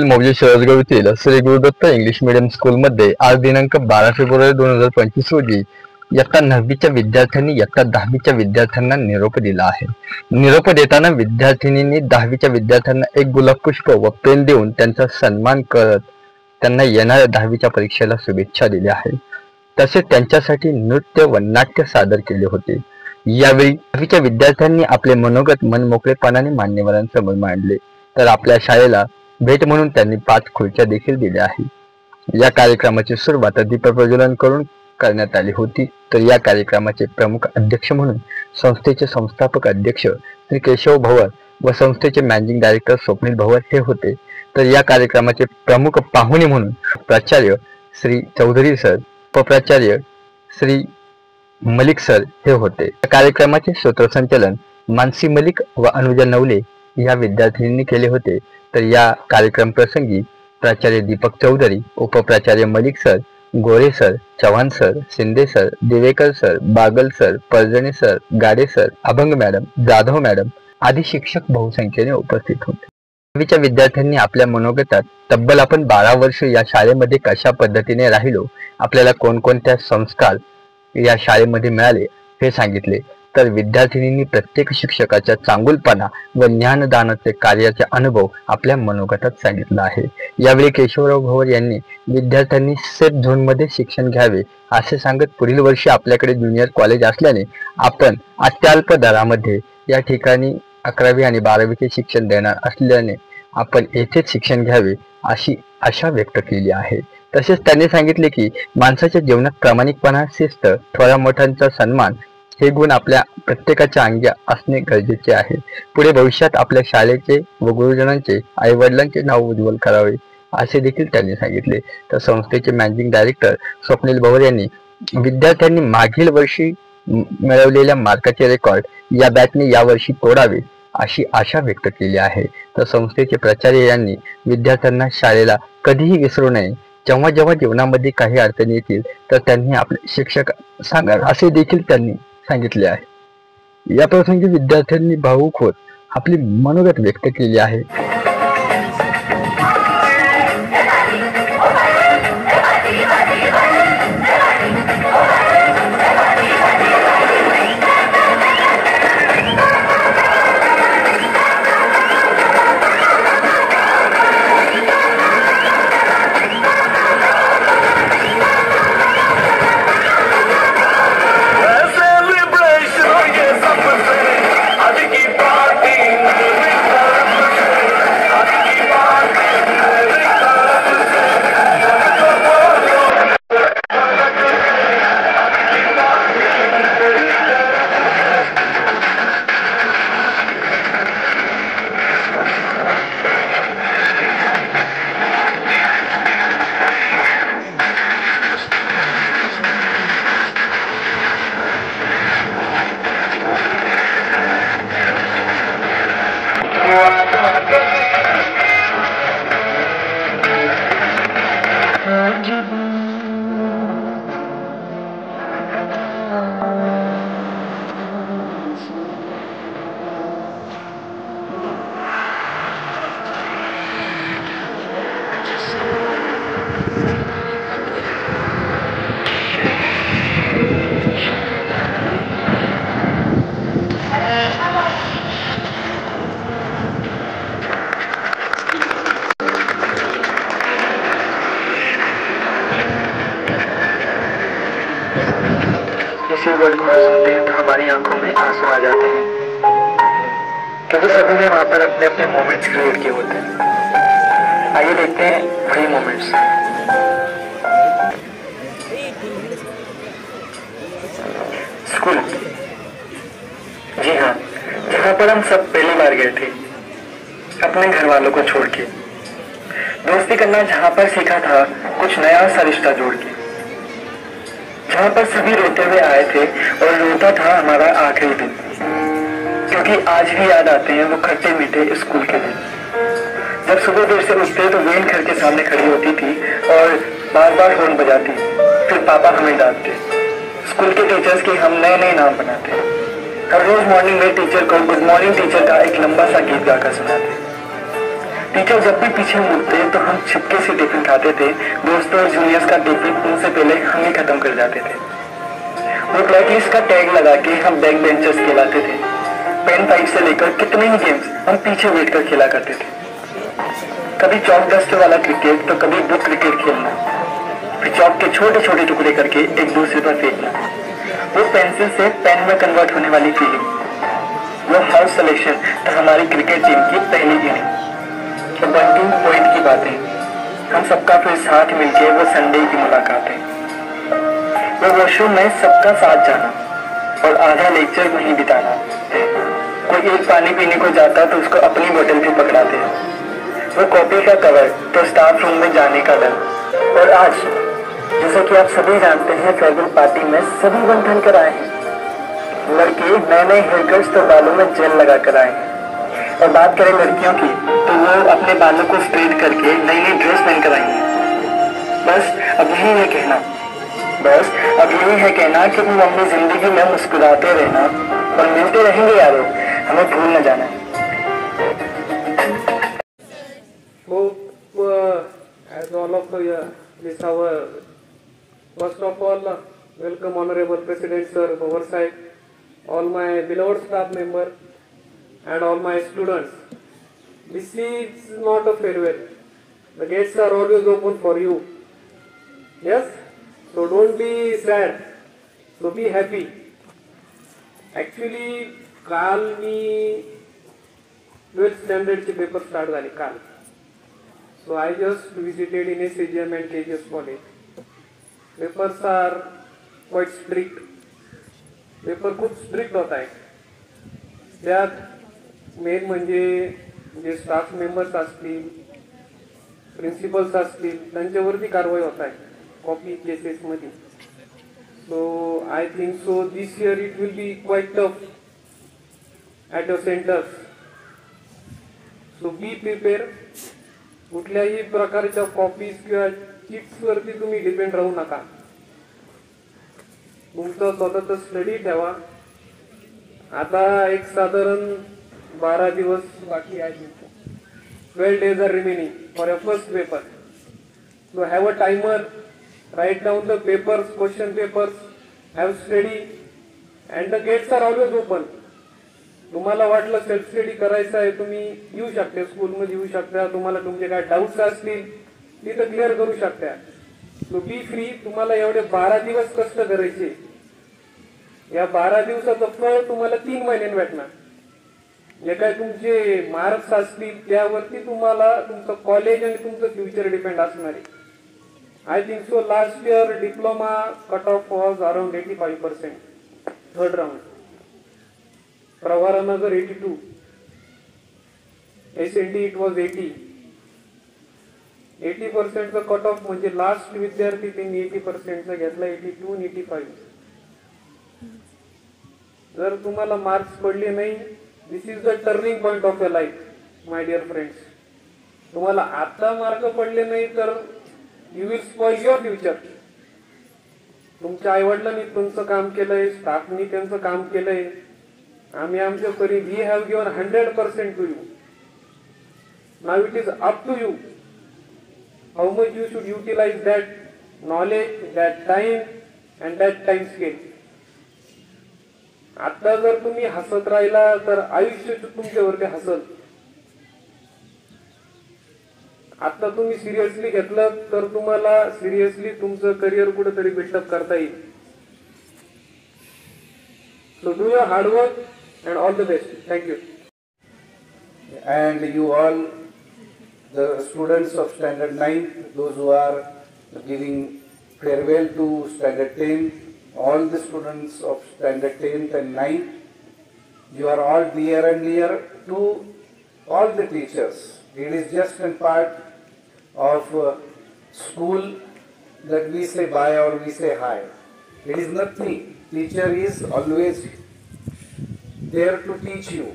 मौजे शरदगाव येथील Shri Guru Dutt English medium स्कूलमध्ये आज दिनांक 12 फेब्रुवारी 2025 रोजी इयत्ता 9वीच्या विद्यार्थ्यांनी इयत्ता 10वीच्या विद्यार्थ्यांना निरोप दिला आहे। निरोप देताना विद्यार्थिनींनी 10वीच्या विद्यार्थ्यांना एक गुलाब पुष्प व पेन देऊन त्यांचा सन्मान करत त्यांना येणाऱ्या 10वीच्या परीक्षेला शुभेच्छा दिल्या आहेत। तसेच त्यांच्यासाठी नृत्य व नाट्य सादर केले होते। यावेळी 10वीच्या विद्यार्थ्यांनी आपले मनोगत मनमोकळेपणाने मान्यवरांसमोर मांडले, तर आपल्या शाळेला भेट म्हणून त्यांनी 5 खुर्च्या देखील दिल्या आहेत। या कार्यक्रमाची सुरुवात दीपप्रज्वलन करून करण्यात आली होती। तर या कार्यक्रमाचे प्रमुख अध्यक्ष म्हणून संस्थेचे संस्थापक अध्यक्ष श्री केशव भवर व संस्थेचे मॅनेजिंग डायरेक्टर स्वप्नील भवर हे होते। तर या कार्यक्रमाचे प्रमुख पाहुणे म्हणून प्राचार्य श्री चौधरी सर, उपप्राचार्य श्री मलिक सर हे होते। या कार्यक्रमाचे सूत्रसंचालन मानसी मलिक व अनुजा नवले या विद्यार्थिनींनी केले होते। तर या कार्यक्रम प्रसंगी प्राचार्य दीपक चौधरी, उपप्राचार्य Malik sir, Gore sir, Chavan sir, Shinde sir, Divekar sir, Bagal sir, Parjane sir, Gade sir, Abhang madam, Jadhav madam आदी शिक्षक बहुसंख्येने उपस्थित होते। 10वीच्या विद्यार्थ्यांनी आपल्या मनोगतात तब्बल आपण 12 वर्ष या शाळेमध्ये कशा पद्धतीने राहिलो, आपल्याला कोणकोणत्या संस्कार या शाळेमध्ये मिळाले हे सांगितले। तर विद्यार्थिनींनी प्रत्येक शिक्षकाचा चांगुलपणा व ज्ञानदानाचे कार्याचा अनुभव आपल्या मनोगतात सांगितला आहे। यावेळी केशवराव भवर यांनी विद्यार्थ्यांनी सेफ झोनमध्ये शिक्षण घ्यावे असे सांगत पुढील वर्षी आपल्याकडे ज्युनियर कॉलेज असल्याने आपण अत्यल्प दरामध्ये या ठिकाणी 11वी आणि 12वीचे शिक्षण देणार असल्याने आपण येथेच शिक्षण घ्यावे अशी आशा व्यक्त केली आहे। तसेच त्यांनी सांगितले की माणसाच्या जीवनात प्रामाणिकपणा, शिस्त, थोड्या मोठ्यांचा सन्मान हे गुण आपल्या प्रत्येकाच्या अंगी असणे गरजेचे आहे। पुढे भविष्यात आपल्या शाळेचे व गुरुजनांचे, आई वडिलांचे नाव उज्ज्वल करावे असे देखील त्यांनी सांगितले। तर संस्थेचे मॅनेजिंग डायरेक्टर स्वप्नील भवर यांनी विद्यार्थ्यांनी मागील वर्षी मिळवलेल्या मार्काचे रेकॉर्ड या बॅचने यावर्षी तोडावे अशी आशा व्यक्त केली आहे। तर संस्थेचे प्राचार्य यांनी विद्यार्थ्यांना शाळेला कधीही विसरू नये, जेव्हा जेव्हा जीवनामध्ये काही अडचणी येतील तर त्यांनी आपले शिक्षक सांगा असे देखील त्यांनी सांगितले आहे। या प्रसंगी विद्यार्थ्यांनी भावुक होत आपली मनोगत व्यक्त केली आहे। किसी वर्ड को सुनते हैं तो हमारी आंखों में आंसू आ जाते हैं, क्योंकि सभी ने वहां पर अपने अपने मोमेंट्स क्रिएट किए होते हैं। आइए देखते हैं वही मोमेंट्स। स्कूल, जी हाँ, जहाँ पर हम सब पहली बार गए थे अपने घर वालों को छोड़ के, दोस्ती करना जहाँ पर सीखा था कुछ नया सा रिश्ता जोड़ के, जहाँ पर सभी रोते हुए आए थे और रोता था हमारा आखिरी दिन, क्योंकि आज भी याद आते हैं वो खट्टे मीठे स्कूल के दिन। जब सुबह देर से उठते तो वेन घर के सामने खड़ी होती थी और बार बार हॉर्न बजाती, फिर पापा हमें डांटते। स्कूल के टीचर्स के हम नए नए नाम बनाते। हर रोज मॉर्निंग में टीचर को गुड मॉर्निंग टीचर का एक लंबा सा गीत गाकर सुनाते। टीचर जब भी पीछे मुड़ते तो हम छिपके से टिफिन खाते थे। दोस्तों और जूनियर्स का टिफिन उनसे पहले हम ही खत्म कर जाते थे। वो ब्लैक लिस्ट का टैग लगा के हम बैक बेंचर्स कहलाते थे। पेन फाइट से लेकर कितने ही गेम्स हम पीछे बैठ कर खेला करते थे। कभी चौक डस्टर वाला क्रिकेट तो कभी बुक क्रिकेट खेलना, फिर चौक के छोटे छोटे टुकड़े करके एक दूसरे पर फेंकना, वो पेंसिल से पेन में कन्वर्ट होने वाली फीलिंग, वो हाउस सिलेक्शन तो हमारी क्रिकेट टीम की पहली इनिंग, तो बंटिंग पॉइंट की बातें, हम सबका फिर साथ मिलके वो संडे की मुलाकातें, वो वॉशरूम में सबका साथ जाना और आधा लेक्चर वहीं बिताना। कोई एक पानी पीने को जाता तो उसको अपनी बोतल भी पकड़ाते, वो कॉपी का कवर तो स्टाफ रूम में जाने का डर। और आज जैसा कि आप सभी जानते हैं, फेयरवेल पार्टी में सभी बन ठन कर आए हैं। लड़के नए नए हेयर कट्स तो बालों में जेल लगा कर आए हैं, और बात करें लड़कियों की तो वो अपने बालों को स्ट्रेट करके नई नई ड्रेस पहन कर आई हैं। बस अब यही है कहना कि तुम अपनी जिंदगी में मुस्कुराते रहना और मिलते रहेंगे यारों, हमें भूल न जाना। As all of this our first of all welcome Honorable President Sir oversight, all my beloved staff member and all my students. This is not a farewell. The gates are always open for you. Yes, so don't be sad. So be happy. Actually काल मी 12th standard चे paper start झाले काल. So I just visited in SAGM and KGS college. Papers are quite strict. Paper खूप strict होत आहे. त्यात main म्हणजे जे स्टाफ मेंबर्स असतील, प्रिन्सिपल्स असतील, त्यांच्यावरती कारवाई होत आहे कॉपी केसेस मध्ये. So I think so this year it will be quite tough at your centers. So be prepared. कुठल्याही प्रकारच्या कॉपीज किंवा चिट्स वरती तुम्ही डिपेंड राहू नका. तुमचा स्वतःचा स्टडी ठेवा. आता एक साधारण 12 दिवस बाकी आहे. 12 days are remaining for your first paper. So have a timer, write down the papers, question papers, have study and the gates are always open. तुम्हाला वाटलं सेल्फ स्टडी करायचं आहे, तुम्ही येऊ शकता, स्कूलमध्ये येऊ शकता. तुम्हाला तुमचे काय डाऊट्स असतील तिथं क्लिअर करू शकता. सो बी फ्री. तुम्हाला एवढे 12 दिवस कष्ट करायचे. या 12 दिवसाचं फळ तुम्हाला 3 महिन्यांनी भेटणार. जे काय तुमचे मार्क्स असतील त्यावरती तुम्हाला तुमचं कॉलेज आणि तुमचं फ्युचर डिपेंड असणार आहे. I think so last year diploma cut off was around 85%. Third round. Pravaranagar 82, SND it was 80. 80% चा कट ऑफ म्हणजे लास्ट विद्यार्थी त्यांनी 80% चा घेतला. 82 आणि 85. जर तुम्हाला मार्क्स पडले नाही, this is the turning point of your life my dear friends. तुम्हाला आता मार्क पडले नाही तर you will spoil your future. तुमच्या आईवडिलांनी तुमचं काम केलंय, स्टाफनी त्यांचं काम केलंय, आम्ही आमच्या परी we have given 100% to you. Now it is up to you how much you should utilize that knowledge, that time and that time scale. आता जर तुम्ही हसत राहिला तर आयुष्य तुमच्यावरती हसल. आता तुम्ही सिरियसली घेतलं तर तुम्हाला सिरियसली तुमचं करिअर कुठेतरी बिल्डअप करता येईल. So do your hard work and all the best. Thank you. And you all, the students of standard 9, those who are giving farewell to standard 10, all the students of standard 10th and 9th, you are all dear and near to all the teachers. It is just a part of school that we say bye or we say hi. It is nothing. Teacher is always there to teach you.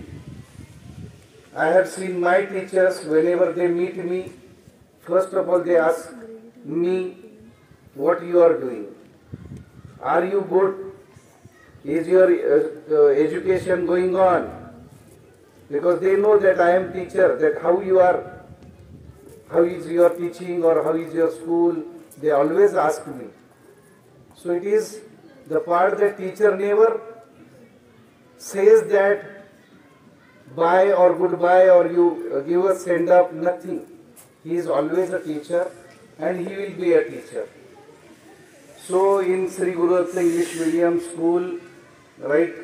I have seen my teachers, whenever they meet me, first of all they ask me what you are doing. Are you good? Is your education going on? Because they know that I am teacher, that how you are how is your teaching or how is your school? They always ask me. So it is the part that teacher never says that bye or goodbye or you give a send up, nothing. He is always a teacher and he will be a teacher. So in Sri Guru Datta English Medium School, right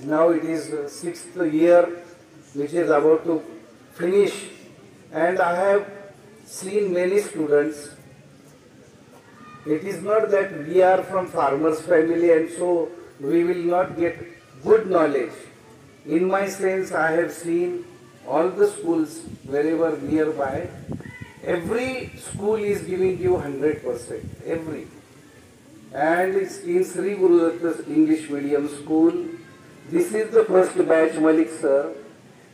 now it is 6th year which is about to finish, and I have seen many students. It is not that we are from farmers family and so we will not get good knowledge. In my sense, I have seen all the schools wherever nearby. Every school is giving you 100%. Every. And it's in Sri Guru Datta's English Medium School. This is the first batch, Malik sir.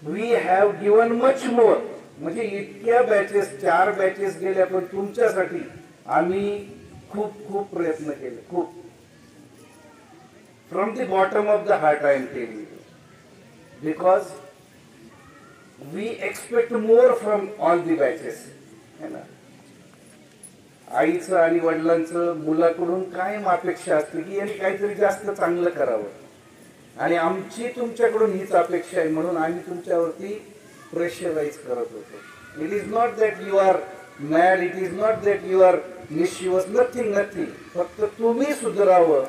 We have given much more. म्हणजे इतक्या batches 4 batches गेल्या पण तुमच्यासाठी आम्ही खूप खूप प्रयत्न केले खूप. From the bottom of the heart I am telling you, because we expect more from all the batches. है ना, आईचं आणि वडिलांचं मुलाकडून कायम अपेक्षा असते की यांनी काहीतरी जास्त चांगलं करावं आणि आमची तुमच्याकडून हीच अपेक्षा आहे म्हणून आम्ही तुमच्यावरती प्रेशराइज करत होतो. It is not that you are mad, it is not that you are mischievous, nothing nothing. फक्त तुम्ही सुधारावं,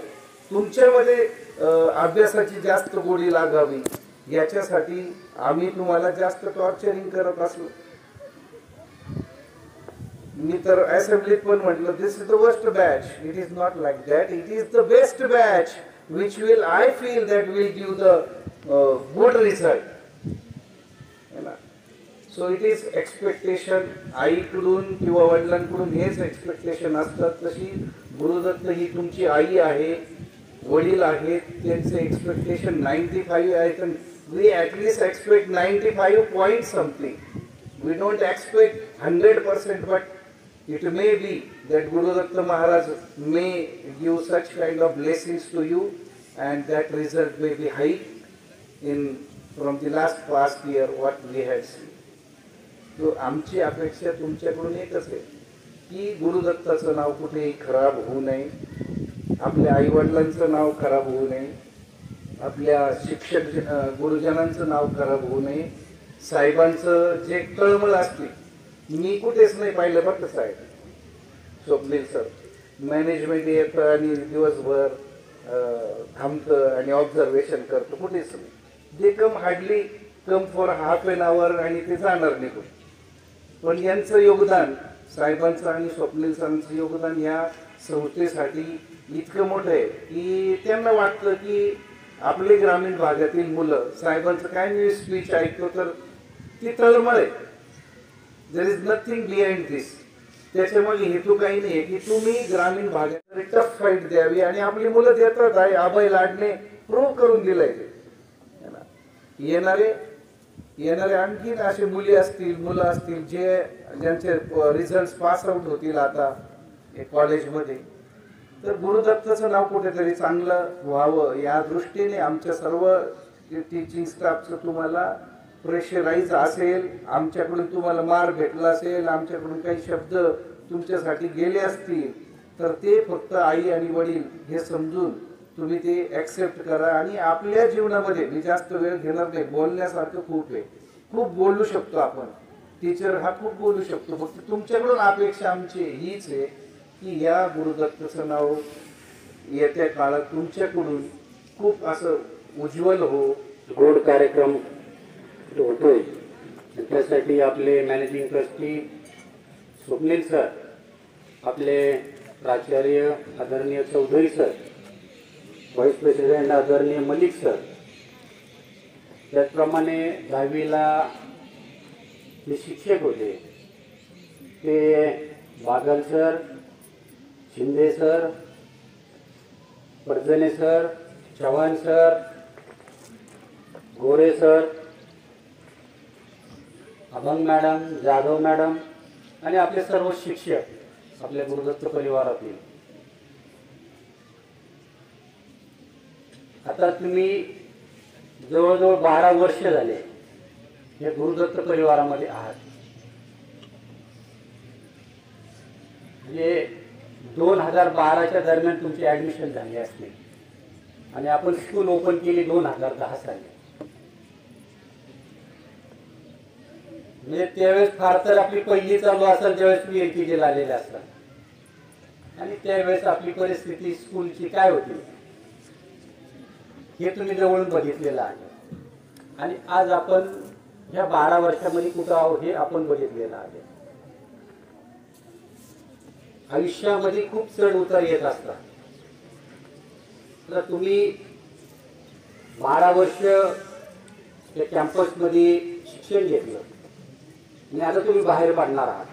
तुमच्यामध्ये अभ्यासाची जास्त गोडी लागावी याच्यासाठी आम्ही तुम्हाला जास्त टॉर्चरिंग करत असलो. मी तर असेंब्लीत पण म्हटलं this is the worst batch. It is not like that. It is the best batch which will I feel that will give the good result. So it is expectation. आईकडून किंवा वडिलांकडून हेच एक्सपेक्टेशन असतात. तशी गुरुदत्त ही तुमची आई आहे, वडील आहेत, त्यांचे एक्सपेक्टेशन 95 आहेत. We at least expect 95 point something. We don't expect 100%, but it may be that Guru Datta Maharaj may give such kind of blessings to you, and that result may be high in from the past year what we had seen. So आमची अपेक्षा तुमच्याकडून एकच आहे की गुरुदत्ताचं नाव कुठेही खराब होऊ नये, आपल्या आई वडिलांचं नाव खराब होऊ नये, आपल्या शिक्षक गुरुजनांचं नाव खराब होऊ नये, साहेबांचं जे तळमळ असते. मी कुठेच नाही पाहिलं फक्त साहेब स्वप्नील सर मॅनेजमेंट येतं आणि दिवसभर थांबतं आणि ऑब्झर्वेशन करतं, कुठेच नाही. They come hardly come for half an hour आणि ते जाणार निघून. पण यांचं योगदान, साहेबांचं आणि स्वप्नील सरांचं योगदान या संस्थेसाठी इतकं मोठं आहे की त्यांना वाटतं की आपले ग्रामीण भागातील मुलं साहेबांचं काय मी स्पीच ऐकतो तर ती तळमळ आहे. देर इज नथिंग बिहाइंड दिस. त्याच्यामागे हेतू काही नाही की तुम्ही ग्रामीण भागात टफ फाईट द्यावी आणि आपली मुलं देतात आहे. अभय लाडने प्रूव्ह करून दिलंय. येणारे आणखीन असे मुली असतील, मुलं असतील ज्यांचे रिझल्ट पास आउट होतील आता कॉलेजमध्ये, तर गुरुदत्ताचं नाव कुठेतरी चांगलं व्हावं या दृष्टीने आमच्या सर्व टीचिंग स्टाफचं तुम्हाला प्रेशराईज असेल, आमच्याकडून तुम्हाला मार भेटला असेल, आमच्याकडून काही शब्द तुमच्यासाठी गेले असतील, तर ते फक्त आई आणि वडील हे समजून तुम्ही ते ॲक्सेप्ट करा. आणि आपल्या जीवनामध्ये मी जास्त वेळ घेणार नाही, बोलण्यासारखं खूप आहे, खूप बोलू शकतो आपण, टीचर हा खूप बोलू शकतो. फक्त तुमच्याकडून अपेक्षा आमची हीच आहे की या गुरुदत्ताचं नाव येत्या काळात तुमच्याकडून खूप असं उज्ज्वल हो. गोड कार्यक्रम होतोय त्यासाठी आपले मॅनेजिंग ट्रस्टी स्वप्नील सर, आपले प्राचार्य आदरणीय चौधरी सर, व्हाईस प्रेसिडेंट आदरणीय मलिक सर, त्याचप्रमाणे 10वीला जे शिक्षक होते ते Bagal sir, Shinde sir, Parjane sir, Chavan sir, Gore sir, Abhang madam, Jadhav madam आणि आपले सर्व शिक्षक आपल्या गुरुदत्त परिवारातील. आता तुम्ही जवळजवळ 12 वर्ष झाले या गुरुदत्त परिवारामध्ये आहात. म्हणजे 2012च्या दरम्यान तुमची ॲडमिशन झाली असते आणि आपण स्कूल ओपन केली 2010 साली. म्हणजे त्यावेळेस फार तर आपली पहिली चालू असेल त्यावेळेस मी LKGला आलेले असतात आणि त्यावेळेस आपली परिस्थिती स्कूलची काय होती हे तुम्ही जवळून बघितलेलं आहे. आणि आज आपण ह्या 12 वर्षामध्ये कुठं आहोत हे आपण बघितलेलं आहे. आयुष्यामध्ये खूप चढ उतार येत असतात. तर तुम्ही 12 वर्ष त्या कॅम्पसमध्ये शिक्षण घेतलं आणि आता तुम्ही बाहेर पडणार आहात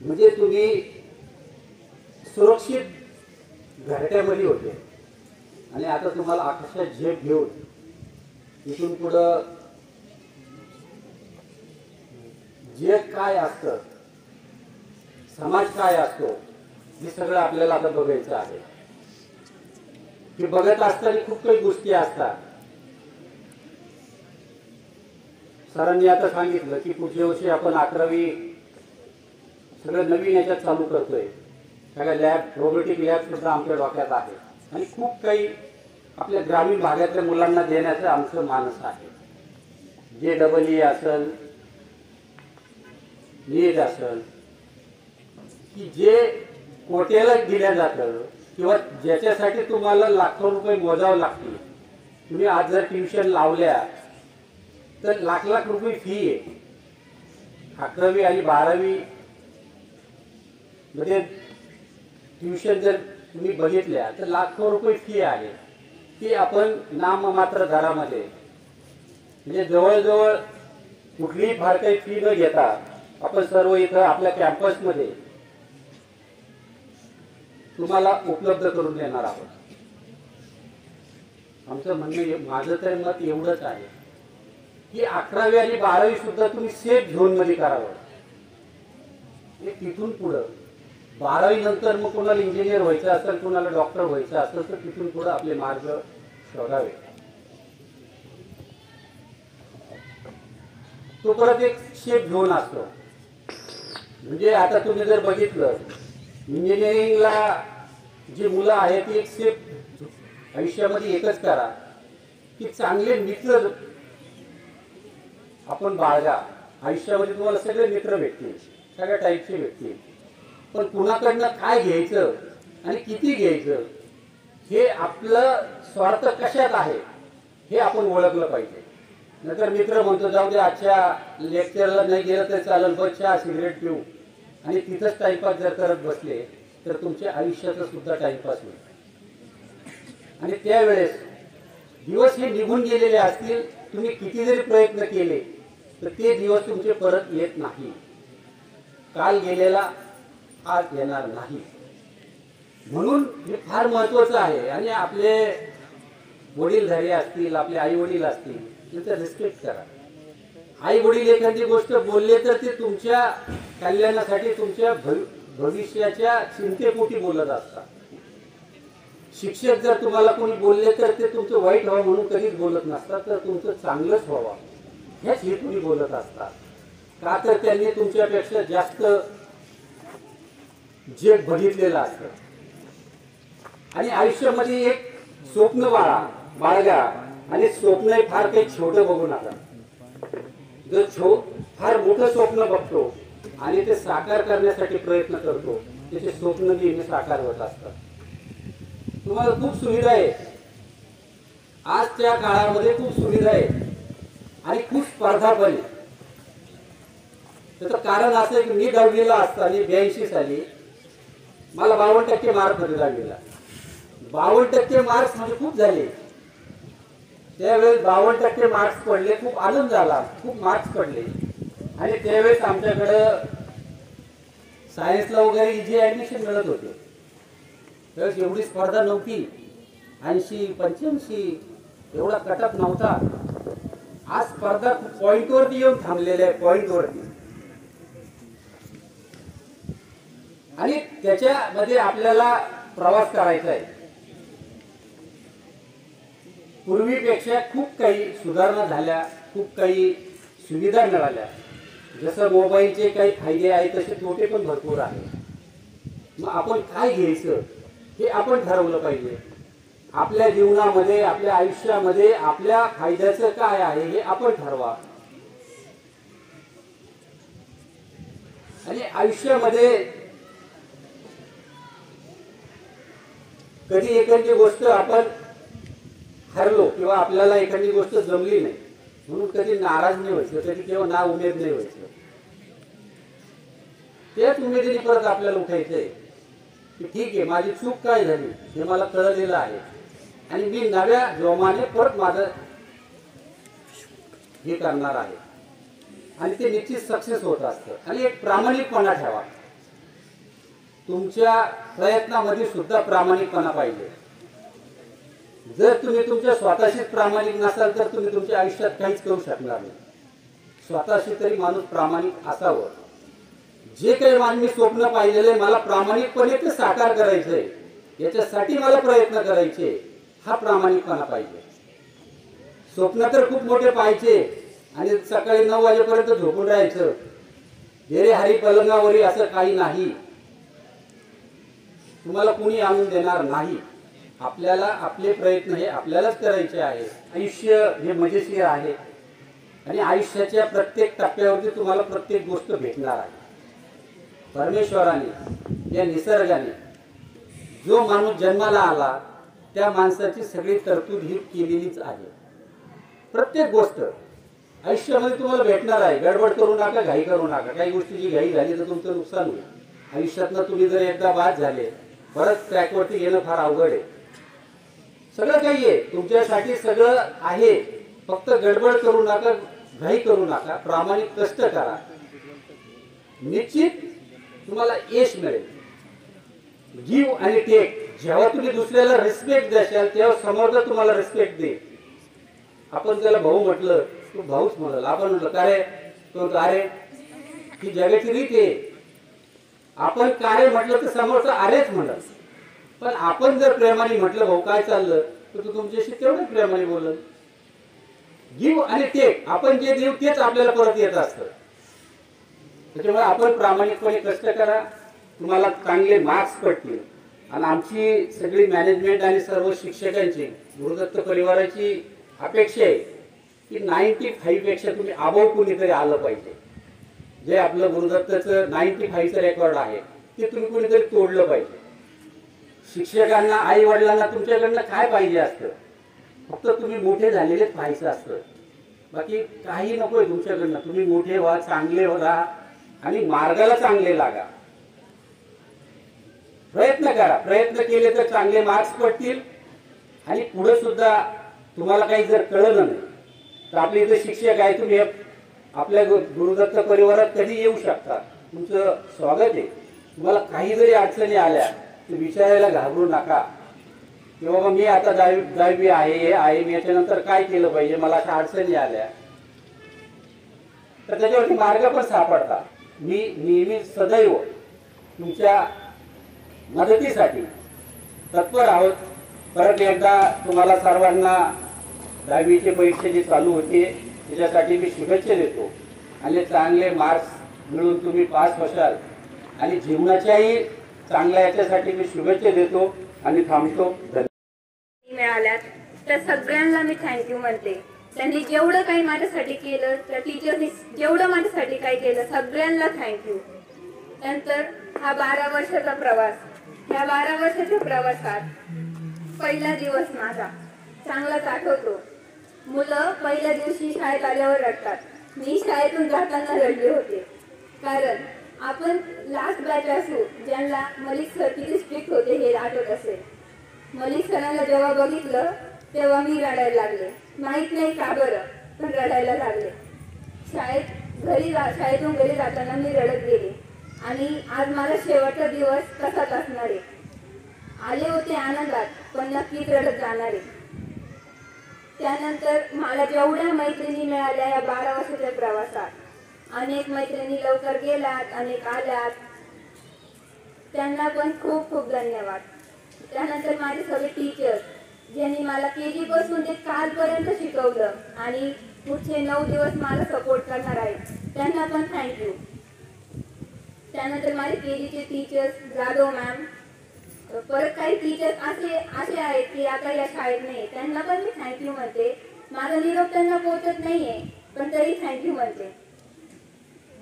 म्हणजे तुम्ही सुरक्षित घरट्यामध्ये होते आणि आता तुम्हाला आकाशात झेप घेऊन इथून पुढं जे काय असतं, समाज काय असतो हे सगळं आपल्याला आता बघायचं आहे. हे बघत असताना खूप काही गोष्टी असतात. सरांनी आता सांगितलं की पुढच्या वर्षी आपण 11वी सगळं नवीन याच्यात चालू करतोय. सगळ्या लॅब, रोबोटिक लॅब सुद्धा आमच्या डोक्यात आहे आणि खूप काही आपल्या ग्रामीण भागातल्या मुलांना देण्याचं आमचं मानस आहे. JEE असेल, नीट असेल की जे कोट्याला दिल्या जातं किंवा ज्याच्यासाठी तुम्हाला लाखो रुपये मोजावं लागतील. तुम्ही आज जर ट्युशन लावल्या तर लाख लाख रुपये फी आहे. 11वी आणि 12वी मध्ये ट्युशन जर तुम्ही बघितल्या तर लाखो रुपये फी आहे. ती आपण नाममात्र दरामध्ये म्हणजे जवळजवळ कुठलीही फार काही फी न घेता आपण सर्व इथं आपल्या कॅम्पसमध्ये तुम्हाला उपलब्ध करून देणार आहोत. आमचं म्हणणं, माझं तर मत एवढंच आहे की 11वी आणि 12वी सुद्धा तुम्ही सेफ झोन मध्ये करावं. तिथून पुढं 12वी नंतर मग कोणाला इंजिनियर व्हायचं असेल, कोणाला डॉक्टर व्हायचं असेल तर तिथून पुढे आपले मार्ग शोधावे. तो परत एक सेफ झोन असतो. म्हणजे आता तुम्ही जर बघितलं इंजिनिअरिंगला जी मुलं आहेत ती एक सेफ आयुष्यामध्ये एकच करा की चांगले मित्र आपण बाळगा. आयुष्यामध्ये तुम्हाला सगळे मित्र भेटतील, सगळ्या टाईपचे भेटतील. पण कुणाकडनं काय घ्यायचं आणि किती घ्यायचं हे आपलं स्वार्थ कशात आहे हे आपण ओळखलं पाहिजे. नंतर मित्र म्हणतो जाऊ दे आजच्या लेक्चरला नाही गेलं तर चालेल, बस चहा सिगरेट पिऊ आणि तिथंच टाइमपास जर करत बसले तर तुमच्या आयुष्याचा सुद्धा टाइमपास होईल. आणि त्यावेळेस दिवस हे निघून गेलेले असतील. तुम्ही किती जरी प्रयत्न केले तर ते दिवस तुमचे परत येत नाही. काल गेलेला आज येणार नाही. म्हणून हे फार महत्वाचं आहे. आणि आपले वडीलधारी असतील, आपले आई वडील असतील त्यांचा रिस्पेक्ट करा. आई वडील एखादी गोष्ट बोलले तर ते तुमच्या कल्याणासाठी, तुमच्या भविष्याच्या चिंतेपोटी बोलत असतात. शिक्षक जर तुम्हाला कोणी बोलले तर ते तुमचं वाईट व्हावं म्हणून कधीच बोलत नसतात, तर तुमचं चांगलंच व्हावं ह्याच हेतूने बोलत असतात. का तर त्यांनी तुमच्यापेक्षा जास्त जग बघितलेलं असतं. आणि आयुष्यामध्ये एक स्वप्न बाळगा आणि स्वप्न फार काही छोटं बघू नका. जो फार मोठं स्वप्न बघतो आणि ते साकार करण्यासाठी प्रयत्न करतो त्याचे स्वप्न नेहमी साकार होत असतात. तुम्हाला खूप सुविधा आहे. आजच्या काळामध्ये खूप सुविधा आहे आणि खूप स्पर्धा पण आहे. त्याचं कारण असं की मी 10वीला असताना 82 साली मला 52% मार्क होते. 10वीला 52% मार्क्स म्हणजे खूप झाले. त्यावेळेस 52% मार्क्स पडले, खूप आनंद झाला, खूप मार्क्स पडले. आणि त्यावेळेस आमच्याकडं सायन्सला वगैरे इझी ऍडमिशन मिळत होते. त्यावेळेस एवढी स्पर्धा नव्हती. 80-85 एवढा कटअप नव्हता. आज स्पर्धा पॉइंटवरती येऊन थांबलेल्या आहे, पॉइंटवरती. आणि त्याच्यामध्ये आपल्याला प्रवास करायचा आहे. पूर्वीपेक्षा खूप काही सुधारणा झाल्या, खूप काही सुविधा मिळाल्या. जसं मोबाईलचे काही फायदे आहेत तसे तोटे पण भरपूर आहेत. मग आपण काय घ्यायचं हे आपण ठरवलं पाहिजे. आपल्या जीवनामध्ये, आपल्या आयुष्यामध्ये आपल्या फायद्याचं काय आहे हे आपण ठरवा. आणि आयुष्यामध्ये कधी एखादी गोष्ट आपण हरलो किंवा आपल्याला एखादी गोष्ट जमली नाही म्हणून कधी नाराज नाही व्हायचं, कधी किंवा ना उमेद नाही व्हायचं. त्याच उमेदीने परत आपल्याला उठायचंय की ठीक आहे, माझी चूक काय झाली हे मला कळलेलं आहे आणि मी नव्या जोमाने परत माझं हे करणार आहे. आणि ते निश्चित सक्सेस होत असतं. आणि एक प्रामाणिकपणा ठेवा. तुमच्या प्रयत्नामध्ये सुद्धा प्रामाणिकपणा पाहिजे. जर तुम्ही तुमच्या स्वतःशीच प्रामाणिक नसाल तर तुम्ही तुमच्या आयुष्यात काहीच करू शकणार नाही. स्वतःशी तरी माणूस प्रामाणिक असावं. जे काही मी स्वप्न पाहिलेलं आहे मला प्रामाणिकपणे ते साकार करायचंय, याच्यासाठी मला प्रयत्न करायचे, हा प्रामाणिकपणा पाहिजे. स्वप्न तर खूप मोठे पाहिजे आणि सकाळी 9 वाजेपर्यंत झोपून राहायचं, गेरे हरी पलंगावरी, असं काही नाही. तुम्हाला कुणी आणून देणार नाही. आपल्याला आपले प्रयत्न हे आपल्यालाच करायचे आहे. आयुष्य हे मजेशीर आहे आणि आयुष्याच्या प्रत्येक टप्प्यावरती तुम्हाला प्रत्येक गोष्ट भेटणार आहे. परमेश्वराने, या निसर्गाने जो माणूस जन्माला आला त्या माणसाची सगळी तरतूद ही केलेलीच आहे. प्रत्येक गोष्ट आयुष्यामध्ये तुम्हाला भेटणार आहे. गडबड करू नका, घाई करू नका. काही गोष्टीची घाई झाली तर तुमचं नुकसान होईल. आयुष्यातनं तुम्ही जर एकदा बाद झाले परत ट्रॅकवरती घेणं फार अवघड आहे. सगळं काही आहे तुमच्यासाठी, सगळं आहे. फक्त गडबड करू नका, घाई करू नका, प्रामाणिक कष्ट करा, निश्चित तुम्हाला यश मिळेल. गिव्ह आणि टेक. जेव्हा तुम्ही दुसऱ्याला रिस्पेक्ट द्याल तेव्हा समोरचा तुम्हाला रिस्पेक्ट देईल. आपण त्याला भाऊ म्हटलं तू भाऊच म्हणाल. आपण म्हटलं का रे, तो अरे, ही जगाची रीत आहे. आपण काय म्हटलं तर समोरचा अरेच म्हणत. पण आपण जर प्रेमाने म्हटलं भाऊ काय चाललं तर तू तुमच्याशी तेवढंच प्रेमाने बोलल. गिव्ह आणि टेक. आपण जे देऊ तेच आपल्याला परत येत असतं. त्याच्यामुळे आपण प्रामाणिकपणे कष्ट करा, तुम्हाला चांगले मार्क्स पडतील. आणि आमची सगळी मॅनेजमेंट आणि सर्व शिक्षकांची, गुरुदत्त परिवाराची अपेक्षा आहे की 95 पेक्षा तुम्ही अबोव कुणीतरी आलं पाहिजे. जे आपलं गुरुदत्तचं 95चं रेकॉर्ड आहे ते तुम्ही कुणीतरी तोडलं पाहिजे. शिक्षकांना, आई वडिलांना तुमच्याकडनं काय पाहिजे असतं, फक्त तुम्ही मोठे झालेलेच पाहायचं असतं. बाकी काही नकोय तुमच्याकडनं. तुम्ही मोठे व्हा, चांगले राहा आणि मार्गाला चांगले लागा. प्रयत्न करा. प्रयत्न केले तर चांगले मार्क्स पडतील. आणि पुढे सुद्धा तुम्हाला काही जर कळलं नाही तर आपले इथे शिक्षक आहे, तुम्ही आपल्या गुरुदत्त परिवारात कधी येऊ शकता. तुमचं स्वागत आहे. तुम्हाला काही जरी अडचणी आल्या तर विचारायला घाबरू नका की बाबा मी आता दहावी आहे, मी याच्यानंतर काय केलं पाहिजे, मला अशा अडचणी आल्या. तर त्याच्यावरती मार्ग पण सापडतात. मी नेहमी सदैव तुमच्या मदतीसाठी तत्पर आहोत. परत एकदा तुम्हाला सर्वांना 10वीचे परीक्षा जी चालू होते त्याच्यासाठी मी शुभेच्छा देतो. आणि चांगले मार्क्स मिळून तुम्ही पास होशाल आणि जीवनाच्याही चांगल्या याच्यासाठी मी शुभेच्छा देतो आणि थांबतो. मिळाल्यात तर सगळ्यांना मी थँक्यू म्हणते. त्यांनी जेवढं काही माझ्यासाठी केलं, त्या टीचरनी जेवढं माझ्यासाठी काही केलं, सगळ्यांना थँक्यू. नंतर हा 12 वर्षाचा प्रवास, ह्या 12 वर्षाच्या प्रवासात पहिला दिवस माझा चांगलाच आठवतो. मुलं पहिल्या दिवशी शाळेत आल्यावर रडतात. मी शाळेतून जाताना रडले होते. कारण आपण लास्ट बॅच असू ज्यांना मलिक सर किती स्ट्रिक्ट होते हे आठवत असेल. मलिक सरांना जेव्हा बघितलं तेव्हा मी रडायला लागले. माहित नाही का बरं, पण रडायला लागले. शाळेतून घरी जाताना मी रडत गेले. आणि आज माझा शेवटचा दिवस कसाच असणार आहे. आले होते आनंदात, पण नक्कीच रडत जाणार आहे. त्यानंतर मला जेवढ्या मैत्रिणी मिळाल्या या 12 वर्षाच्या प्रवासात, अनेक मैत्रिणी लवकर गेल्यात, अनेक आल्यात, त्यांना पण खूप खूप धन्यवाद. त्यानंतर माझे सगळे टीचर्स ज्यांनी मला KG पासून ते कालपर्यंत शिकवलं आणि पुढचे 9 दिवस मला सपोर्ट करणार आहेत. त्यांना पण थँक्यू. त्यानंतर माझे केजीचे टीचर्स जाधव मॅम, परत काही टीचर्स असे आहेत की आता या शाळेत नाही, त्यांना पण मी थँक्यू म्हणते. माझा निरोप त्यांना पोहोचत नाहीये पण तरी थँक्यू म्हणते.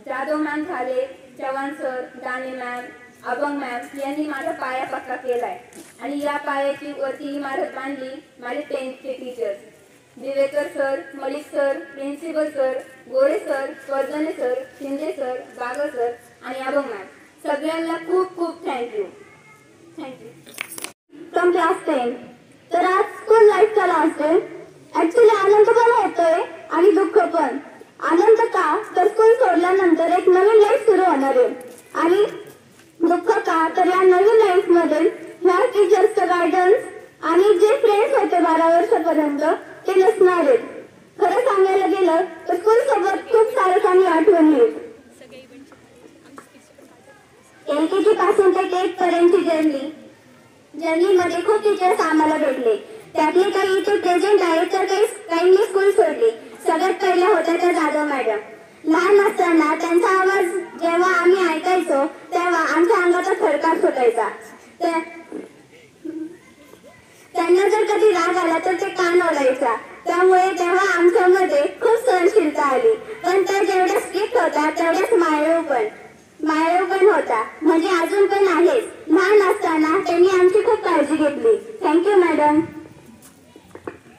जाधव मॅम झाले, चव्हाण सर, दाने मॅम, अभंग मॅम यांनी माझा पाया पक्का केलाय आणि या पायाची वरती इमारत बांधली माझे 10th teachers Divekar sir, Malik sir, principal sir, Gore sir, Wardhane sir, Shinde sir, Bagar sir आणि अभंग मॅम, सगळ्यांना खूप खूप थँक्यू. From class 10. तर आज स्कूल लाईफचा लास्ट डे. ऍक्च्युली आनंद पण होतोय आणि दुःख पण. आनंद का तर स्कूल सोडल्यानंतर एक नवीन लाईफ सुरू होणार आहे आणि दुःख का तर या नवीन लाईफ मध्ये ह्या टीचर्सचं गायडन्स आणि जे फ्रेंड्स होते 12 वर्षापर्यंत ते नसणार आहेत. खरं सांगायला गेलं तर स्कूल सोबत खूप साऱ्या चांगल्या आठवणी आहेत. LKG पासून ते 10th पर्यंतची जर्नीमध्ये खूप टीचर्स आम्हाला भेटले. त्यातले काही इथे प्रेझेंट आहेत तर काहींनी स्कूल सोडली. सगळ्यात पहिल्या होत्या त्या जाधव मॅडम. लहान असताना त्यांचा आवाज जेव्हा आम्ही ऐकायचो तेव्हा आमच्या अंगाचा थरकाप सुटायचा. त्यांना जर कधी राग आला तर ते कान ओढायचा. त्यामुळे तेव्हा आमच्यामध्ये खूप सहनशीलता आली. पण त्या जेवढ्या स्ट्रिक्ट होत्या तेवढ्याच मायाळू पण होता, म्हणजे अजून पण आहेच. लहान असताना त्यांनी आमची खूप काळजी घेतली. Thank you madam.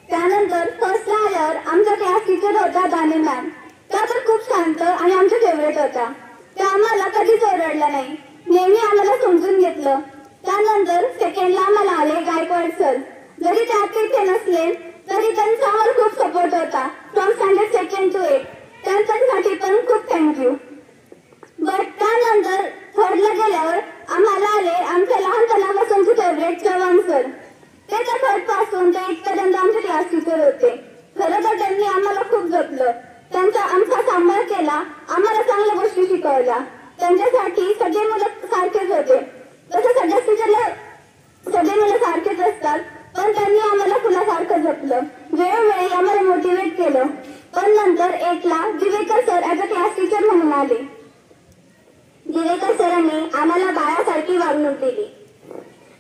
त्यानंतर फर्स्टला आल्यावर आमचा क्लास टीचर होता दाने मॅम. त्या तर खूप शांत आणि आमच्या फेवरेट होता. त्या आम्हाला कधीच ओरडल्या नाही, नेहमी आम्हाला समजून घेतलं. त्यानंतर सेकंडला आम्हाला आले गायकवाड सर. जरी ते आता इथे नसले तरी त्यांचा आम्हाला खूप सपोर्ट होता फ्रॉम स्टँडर्ड 2nd to 8. त्यांच्यासाठी पण खूप थँक्यू. बट त्यानंतर थर्डला गेल्यावर आम्हाला आले आमच्या लहानपणापासूनचे फेवरेट चव्हाण सर. ते तर 3rd पासून ते 8th पर्यंत आमचे क्लास टीचर होते. खरं तर त्यांनी आम्हाला खूप जपलं. त्यांचा आमचा सांभाळ केला, आम्हाला चांगल्या गोष्टी शिकवल्या. त्यांच्यासाठी सगळे मुलं सारखेच होते. तसं सगळ्या टीचरला सगळे मुलं सारखेच असतात, पण त्यांनी आम्हाला फुलासारखं जपलं. वेळोवेळी आम्हाला मोटिवेट केलं. पण नंतर 8ला Divekar sir as a class teacher म्हणून आले. दिवेकर सरांनी आम्हाला बाळासारखी वागणूक दिली.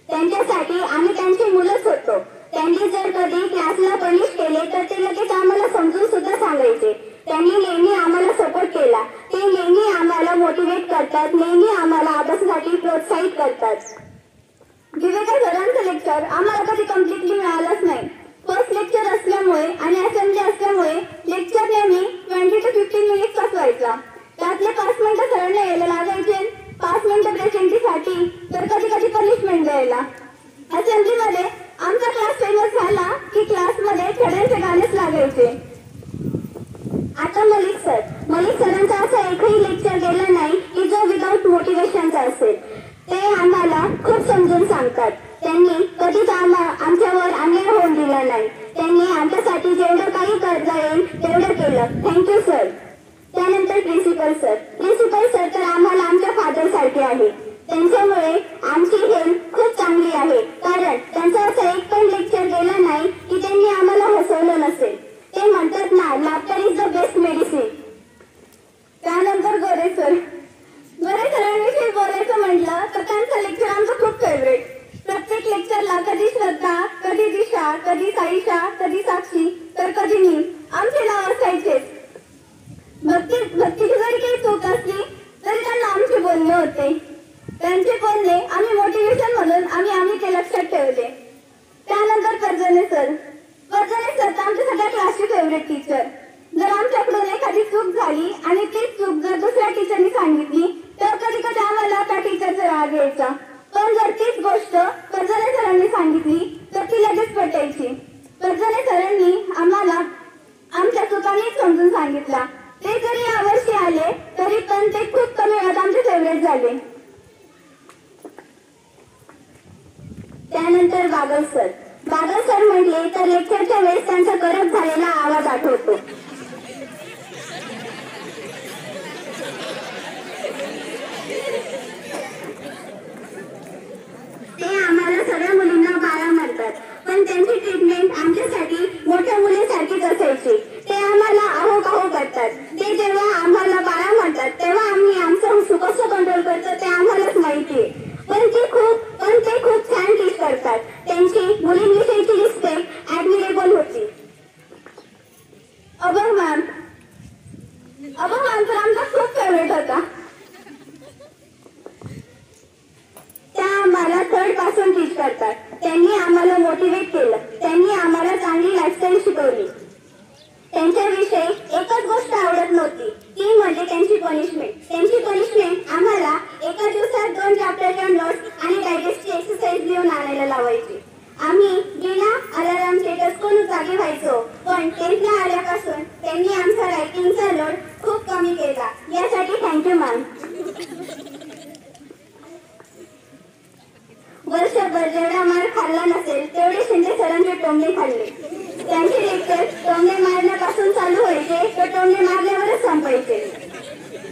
त्यांच्यासाठी आम्ही त्यांची मुलंच होतो. त्यांनी जर कधी क्लासला पनिश केले तर ते लगेच आम्हाला समजून सुद्धा सांगायचे. त्यांनी नेहमी आम्हाला सपोर्ट केला. ते नेहमी आम्हाला मोटिवेट करतात, नेहमी आम्हाला अभ्यासासाठी प्रोत्साहित करतात. दिवेकर सरांचं लेक्चर आम्हाला कधी कम्प्लिटली मिळालंच नाही. फर्स्ट लेक्चर असल्यामुळे आणि असेंब्ली असल्यामुळे लेक्चर नेहमी 20 to 15 मिनिट्सच व्हायचा. त्यातले 5 मिनिटं सरांना यायला लागायचे, 5 मिनिटं प्रेझेंटीसाठी, तर कधी कधी पनिशमेंट द्यायला. असेंब्लीमध्ये आमचा क्लास फेमस झाला की क्लासमध्ये खेड्यांचे गाणेच लागायचे. आता मलिक सरांचा असं एकही लेक्चर गेलं नाही की जो विदाउट मोटिवेशनचा असेल. ते आम्हाला खूप समजून सांगतात. त्यांनी कधीच आमच्यावर अन्याय होऊन दिला नाही. त्यांनी आमच्यासाठी जेवढं काही करता येईल तेवढं केलं. Thank you sir. त्यानंतर प्रिन्सिपल सर तर आम्हाला आमच्या फादर सारखे आहे. त्यांच्यामुळे आमची हेल्थ खूप चांगली आहे, कारण त्यांचं असं एक पण लेक्चर गेलं नाही की त्यांनी आम्हाला हसवलं नसेल. ते म्हणतात ना, laughter is the best medicine. त्यानंतर गोरे सरांविषयी बोलायचं म्हटलं तर त्यांचं लेक्चर आमचं खूप फेवरेट. प्रत्येक लेक्चरला कधी श्रद्धा, कधी दिशा, कधी साईशा, कधी साक्षी, तर कधी मी आमचे नाव असायचेच. भक्तीची जरी काही चूक असली तरी त्यांना आमचे बोलणे होते. त्यांचे बोलणे आम्ही मोटिवेशन म्हणून आम्ही ते लक्षात ठेवले. त्यानंतर कर्जने सर तर आमच्या सगळ्या क्लासचे फेवरेट टीचर. जर आमच्याकडून एखादी चूक झाली आणि ती चूक जर दुसऱ्या टीचरनी सांगितली तर कधी कधी आम्हाला त्या टीचरचा राग यायचा. पण जर तीच गोष्ट कर्जने सरांनी सांगितली तर ती लगेच पटायची. कर्जने सरांनी आम्हाला आमच्या चुकांनीच समजून सांगितला. ते जरी यावर्षी आले तरी पण ते खूप कमी वेळात आमचे फेवरेट झाले. त्यानंतर बागल सर म्हटले तर लेक्चरच्या वेळेस त्यांचा कडक झालेला आवाज आठवतो. ते आम्हाला सगळ्या मुलींना बाळा म्हणतात, पण त्यांची ट्रीटमेंट आमच्यासाठी मोठ्या मुलीसारखीच असायची. ते आम्हाला आहो काहो करतात. ते जेव्हा आम्हाला बाळा करतात. त्यांनी आम्हाला मोटिवेट केलं. त्यांनी आम्हाला चांगली लाईफस्टाईल शिकवली. त्यांच्याविषयी एकच गोष्ट आवडत नव्हती, ती म्हणजे त्यांची पनिशमेंट. त्यांची पनिशमेंट आम्हाला एका दिवसात 2 चॅप्टरच्या नोट्स आणि डायजेस्टची एक्सरसाइज लिहून आणायला लावायची. आम्ही बिना अलार्मचे टचकन जागे व्हायचो. पण 10th आल्यापासून त्यांनी आमचा रायटिंगचा लोड खूप कमी केला. यासाठी थँक्यू मॅम. वर्षभर जेवढा मार खाल्ला नसेल तेवढे शिंदे सरांचे टोमणे खाल्ले. त्यांचे लेक्चर टोमणे मारण्यापासून चालू व्हायचे तर टोमणे मारल्यावरच संपायचे.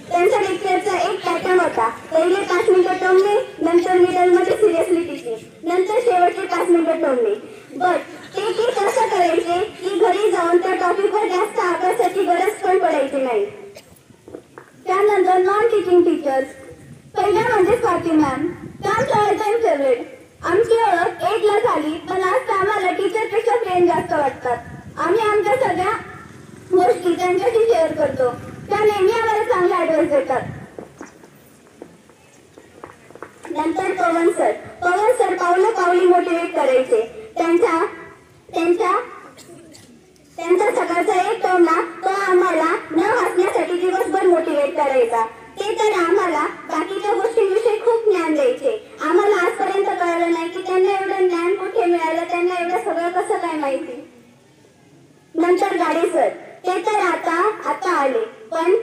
त्यांच्या लेक्चरचा एक पॅटर्न होता. पहिले 5 मिनिटं टोमणे, नंतर मिडलमध्ये सिरियसली टीचिंग, नंतर शेवटचे 5 मिनिटं टोमणे. बट ते कसं करायचे की घरी जाऊन त्या टॉपिकवर जास्त अभ्यासाची गरज पण पडायची नाही. त्यानंतर नॉन टीचिंग टीचर्स. पहिला म्हणजे स्वाती मॅम. आमचा ऑल टाइम फेवरेट. आमची ओळख 8 ला झाली, पण आज आम्हाला टीचरपेक्षा फ्रेंड जास्त वाटतात. आम्ही आमच्या सगळ्या गोष्टी त्यांच्याशी शेअर करतो. त्या नेहमी आम्हाला चांगला ऍडवाइस देतात. नंतर पवन सर पावलं पावली मोटिवेट करायचे. त्यांचा सकाळचा एक टोमणा तो आम्हाला न हसण्यासाठी दिवसभर मोटिवेट करायचा. ते तर आम्हाला बाकीच्या गोष्टींविषयी खूप ज्ञान द्यायचे. आम्हाला आजपर्यंत कळलं नाही की त्यांना एवढं ज्ञान कुठे मिळालं, त्यांना एवढं सगळं कसं काय माहिती. नंतर गाडे सर, ते तर आता आले, पण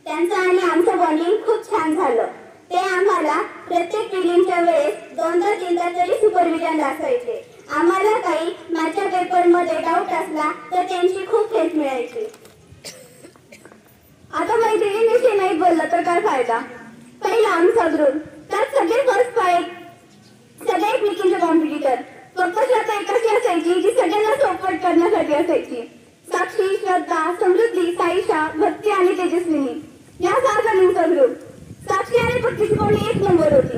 त्यांचं आणि आमचं बॉन्डिंग खूप छान झालं. ते आम्हाला प्रत्येक ट्रिलिंगच्या वेळेस 2-3 तरी सुपरविजन दाखवायचे. आम्हाला काही मॅथच्या पेपरमध्ये डाऊट असला तर त्यांची खूप हेल्प मिळायची. आता मैत्रिणींविषयी नाही बोललं तर काय फायदा. पहिला आमचा ग्रुप, त्यात सगळे फर्स्ट फाईट, सगळे एकमेकींचे कॉम्पिटिटर. फक्त श्रद्धा एकाची असायची जी सगळ्यांना सपोर्ट करण्यासाठी असायची. साक्षी, श्रद्धा, समृद्धी, साईशा, भक्ती आणि तेजस्विनी या 6 जणींचा ग्रुप. साक्षी आणि भक्तीची कोणी 1 नंबर होती.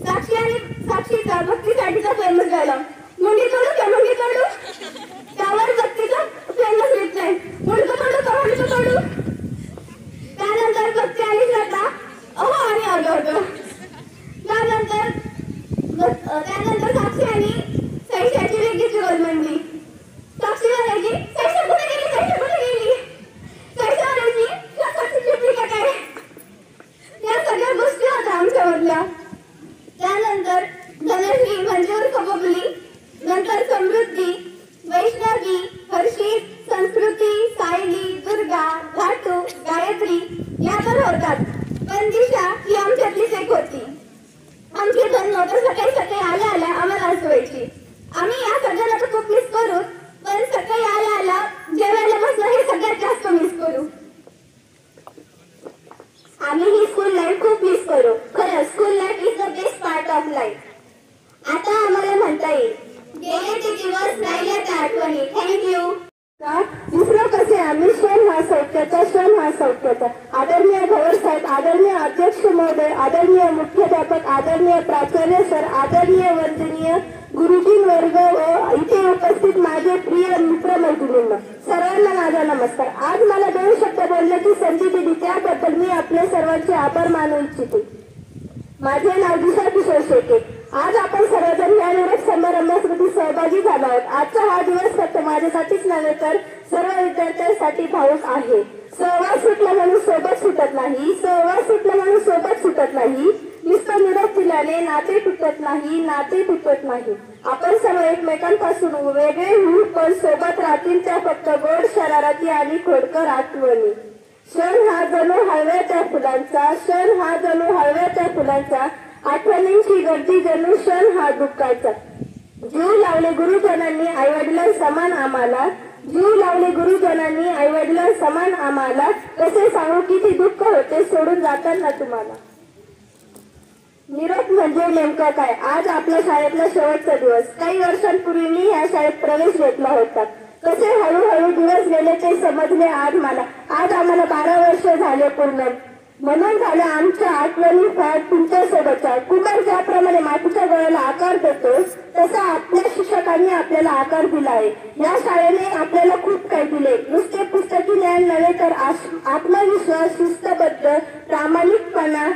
साक्षीचा भक्तीसाठीचा फेमस डायलॉग, मुंडी तोडू का मुंडी तोडू, त्यावर भक्तीचा फेमस रिप्लाय, मुंडकं तोडू का मुंडकं तोडू. त्यानंतर भक्ती आणि श्रद्धा अहो आणि आलो. त्यानंतर साक्षी आणि साईशाची वेगळीच रोल म्हणली. साक्षी म्हणायची साईशा कुठे गेली, साईशा कुठे गेली. साईशा म्हणायची साक्षी शिकली का काय. या सगळ्या गोष्टी होत्या आमच्यामधल्या. त्यानंतर धनश्री, मंजूर, खबबली, नंतर समृद्धी, वैष्णवी, हर्षित, संस्कृती, सायली, दुर्गा, घाटू, गायत्री या तर होतात. पण दिशा ही आमच्यातलीच एक होती. आमची जन्म तर सकाळी आल्या आम्हाला हसवायची. आम्ही या सगळ्यांना तर खूप मिस करू, पण सकाळी आल्या जेवायला बसणं हे सगळ्यात जास्त मिस करू. आम्ही ही स्कूल लाईफ खूप मिस करू. खरं school life is the best part of life. आता आम्हाला म्हणता येईल गेले ते दिवस, राहिल्या त्या आठवणी. थँक्यू. दुसरं कसे आम्ही क्षण हा सौख्याचा. आदरणीय भवर साहेब, आदरणीय अध्यक्ष महोदय, आदरणीय मुख्याध्यापक, आदरणीय प्राचार्य सर, आदरणीय वंदनीय गुरुजीन वर्ग व इथे उपस्थित माझे प्रिय मित्र मैत्रिणींना सर्वांना माझा नमस्कार. आज मला 2 शब्द बोलण्याची संधी दिली त्याबद्दल मी आपले सर्वांचे आभार मानू इच्छिते. माझे नाव दिशा किशोर शेटे. आज आपण सर्वजण या निवड समारंभासाठी सहभागी झालो आहोत. आजचा हा दिवस फक्त माझ्यासाठीच नव्हे तर सर्व विद्यार्थ्यांसाठी भावूक आहे. सहवास सुटला म्हणून सोबत सुटत नाही. नुसतं निरोप दिल्याने नाते तुटत नाही. आपण सर्व एकमेकांपासून वेगळे होऊ पण सोबत राहतील त्या फक्त गोड शरारती आणि खोडकर आठवणी. क्षण हा जणू हळव्याच्या फुलांचा, आठवणींची गर्दी जणू क्षण हा दुःखाचा. जीव लावले गुरुजनांनी आईवडिलां समान आम्हाला, कसे सांगू किती दुःख होते सोडून जाताना तुम्हाला. निरोप म्हणजे नेमका काय. आज आपल्या शाळेतला शेवटचा दिवस. काही वर्षांपूर्वी मी या शाळेत प्रवेश घेतला होता. कसे हळूहळू दिवस गेले ते समजले आज मला. आज आम्हाला 12 वर्ष झाले पूर्ण. म्हणून झाल्या आमच्या आठवणी फार तुमच्यासोबतच्या. कुमार ज्याप्रमाणे मातीच्या गळ्याला आकार देतो तसा आपल्या शिक्षकांनी आपल्याला आकार दिला आहे. या शाळेने आपल्याला खूप काही दिले. नुसते पुस्तकी ज्ञान नव्हे तर आत्मविश्वास, शिस्तबद्ध, प्रामाणिकपणा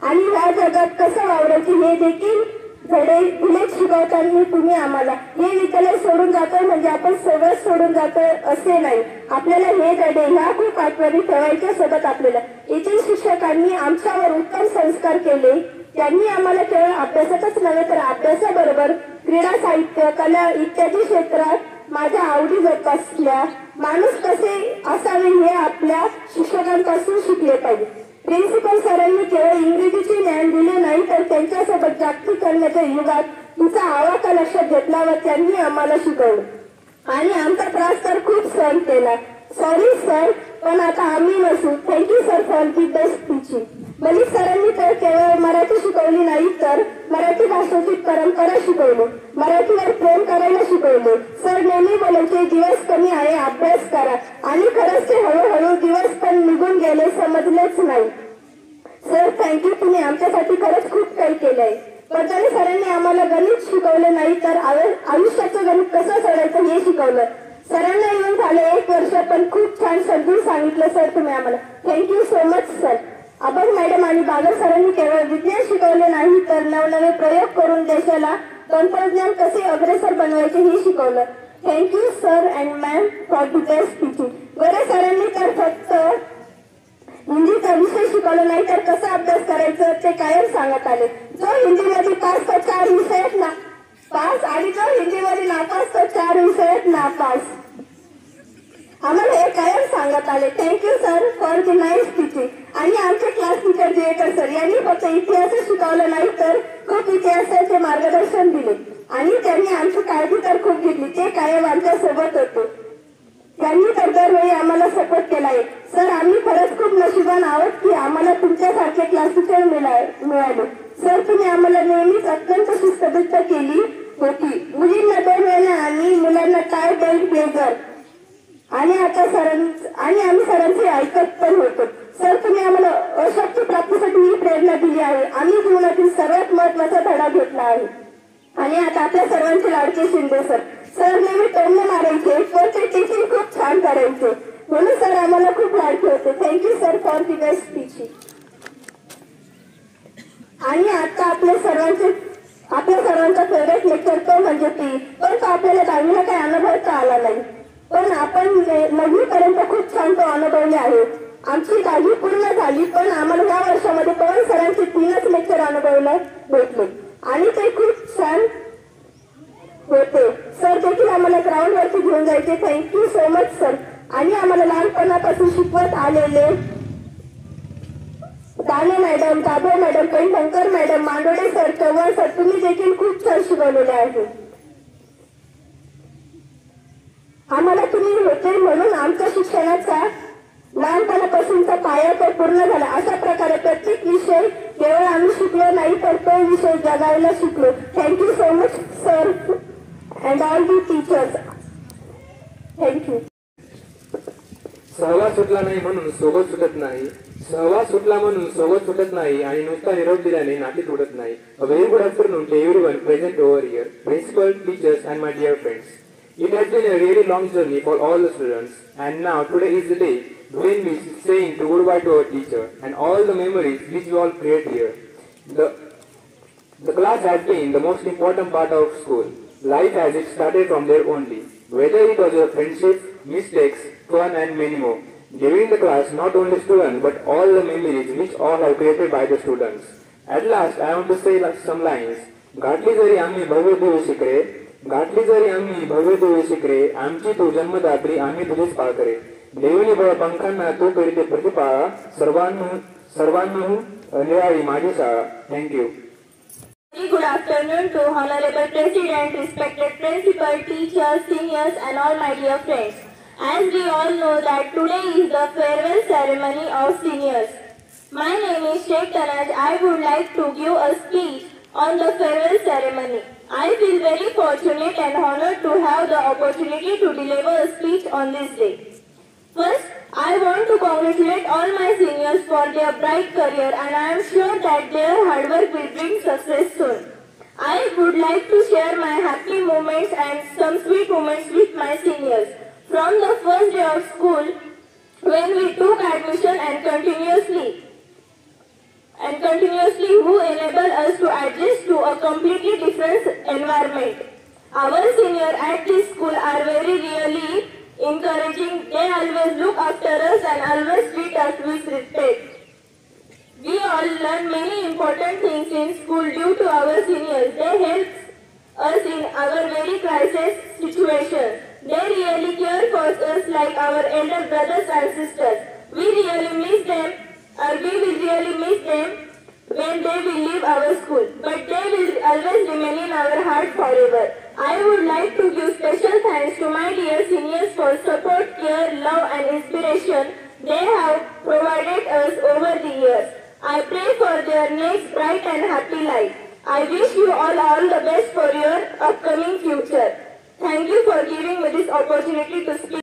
आणि ह्या जगात कसं वावरायचे हे देखील धडे दिलेच शिकवताना तुम्ही आम्हाला. हे विद्यालय सोडून जातोय म्हणजे आपण सगळं सोडून जातोय असे नाही. आपल्याला हे धडे ह्या खूप आठवणी ठेवायच्या सोबत आपल्याला. येथील शिक्षकांनी आमच्यावर उत्तम संस्कार केले. त्यांनी आम्हाला केवळ अभ्यासातच नव्हे तर अभ्यासाबरोबर क्रीडा, साहित्य, कला इत्यादी क्षेत्रात माझ्या आवडी जोपासल्या. माणूस कसे असावे हे आपल्या शिक्षकांपासून शिकले पाहिजे. प्रिन्सिपल सरांनी केवळ इंग्रजीचे ज्ञान दिले नाही तर त्यांच्यासोबत जागतिकीकरणाच्या युगात तिचा आवाका लक्षात घेतला व त्यांनी आम्हाला शिकवलं आणि आमचा त्रास तर खूप सहन केला. सॉरी सर, पण आता आम्ही नसू. Thank you sir for the best teaching. Malik सरांनी तर केवळ मराठी शिकवली नाही तर मराठी भाषेची परंपरा शिकवली, मराठीवर प्रेम करायला शिकवले. सर नेहमी बोलायचे दिवस कमी आहे, अभ्यास करा. आणि खरंच ते हळूहळू दिवस पण निघून गेले, समजलेच नाही. सर थँक्यू, तुम्ही आमच्यासाठी खरंच खूप काही केलंय. पडताळी सरांनी आम्हाला गणित शिकवले नाही तर आयुष्याचं गणित कसं सोडायचं हे शिकवलं. सरांना येऊन झाले 1 वर्ष पण खूप छान समजून सांगितलं सर तुम्ही आम्हाला. Thank you so much sir. Abhay madam आणि बागर सरांनी केवळ विज्ञान शिकवले नाही तर नवनवे प्रयोग करून देशाला तंत्रज्ञान कसे अग्रेसर बनवायचे हे शिकवलं. Thank you sir and ma'am for the best teaching. Gore सरांनी तर फक्त हिंदीचा विषय शिकवला नाही तर कसा अभ्यास करायचं ते कायम सांगत आले. जो हिंदीमध्ये पास तो 4 विषयात पास आणि जो हिंदीमध्ये नापास तो 4 विषयात नापास. आम्हाला हे कायम सांगत आले. Thank you sir for the nice teaching. आणि आमचे क्लास टीचर दिवेकर सर यांनी फक्त इतिहास शिकवलं नाही तर खूप इतिहासाचे मार्गदर्शन दिले आणि त्यांनी आमची काळजी तर खूप घेतली. ते कायम आमच्या सोबत होते. त्यांनी तर दरवेळी आम्हाला सपोर्ट केला आहे. सर आम्ही खरंच खूप नशिबान आहोत की आम्हाला तुमच्यासारखे क्लास टीचर मिळाले. सर तुम्ही आम्हाला नेहमीच अत्यंत शिस्तबद्ध केली होती. मुलींना 2 वेळा आणि मुलांना टाय बेल्ट ब्लेझर आणि आम्ही सरांचे ऐकत पण होतो. सर तुम्ही आम्हाला अशक्य प्राप्तीसाठी ही प्रेरणा दिली आहे. आम्ही जीवनातील सर्वात महत्वाचा धडा घेतला आहे. आणि आता आपल्या सर्वांचे लाडके शिंदे सर. सर नेहमी टोमणे मारायचे पण ते टीचिंग खूप छान करायचे म्हणून सर आम्हाला खूप लाडके होते. Thank you sir for the best teaching. आणि आता आपल्या सर्वांचा फेवरेट लेक्चर तो म्हणजे पी. पण तो आपल्याला 10वीला काही अनुभवता आला नाही पण आपण 9वीपर्यंत खूप छान तो अनुभवले आहे. आमची 10वी पूर्ण झाली पण आम्हाला या वर्षामध्ये पवन सरांचे 3च लेक्चर अनुभवायला भेटले आणि ते खूप छान होते. सर देखील आम्हाला ग्राउंड वरती घेऊन जायचे. Thank you so much sir. आणि आम्हाला लहानपणापासून शिकवत आलेले Dane madam, Dabho madam, Paithankar madam, Mandode sir, Chavan sir तुम्ही देखील खूप छान शिकवलेले आहे. आम्हाला तुम्ही होते म्हणून आमच्या शिक्षणाचा लहानपणापासूनचा पाया तो पूर्ण झाला. अशा प्रकारे प्रत्येक विषय केवळ आम्ही शिकलो नाही तर तो विषय जगायला शिकलो. Thank you so much sir and all the teachers. Thank you. सहवास सुटला नाही म्हणून सोबत सुटत नाही, सहवास सुटला म्हणून सोबत सुटत नाही आणि नुसता निरोप दिल्याने नाती तुटत नाही. A very good afternoon to everyone present over here, principal, teachers and my dear friends. It has been a really long journey for all the students and now today is the day when we saying goodbye to our teacher and all the memories which we all create here. The class has been the most important part of school. Life as it started from there only. Whether it was a friendship, mistakes, fun and many more. During the class, not only students but all the memories which all are created by the students. At last, I want to say some lines. गाठली जरी आम्ही भव्य देऊ शिखरे, गाठली जरी आम्ही भव्य देऊ शिखरे, आमची तू जन्मदात्री आम्ही तुझेच पाळकरे. देवनी बळ पंखांना तू करीते प्रतिपाळा, सर्वांना निराळी माझी शाळा. Thank you. Very good afternoon to Honorable President, respected principal, teachers, seniors and all my dear friends. As we all know that today is the farewell ceremony of seniors. My name is Sheikh Tanaj. I would like to give a speech on the farewell ceremony. I feel very fortunate and honored to have the opportunity to deliver a speech on this day. First, I want to congratulate all my seniors for their bright career and I am sure that their hard work will bring success soon. I would like to share my happy moments and some sweet moments with my seniors. From the first day of school, when we took admission and continuously and continuously who enable us to adjust to a completely different environment. Our seniors at this school are very really encouraging. They always look after us and always treat us with respect. We all learn many important things in school due to our seniors. They help us in our very crisis situation. They really care for us like our elder brothers and sisters. We really miss them, or we will really miss them when they will leave our school. But they will always remain in our heart forever. I would like to give special thanks to my dear seniors for support, care, love and inspiration they have provided us over the years. I pray for their next bright and happy life. I wish you all the best for your upcoming future. Thank you for giving me this opportunity to speak.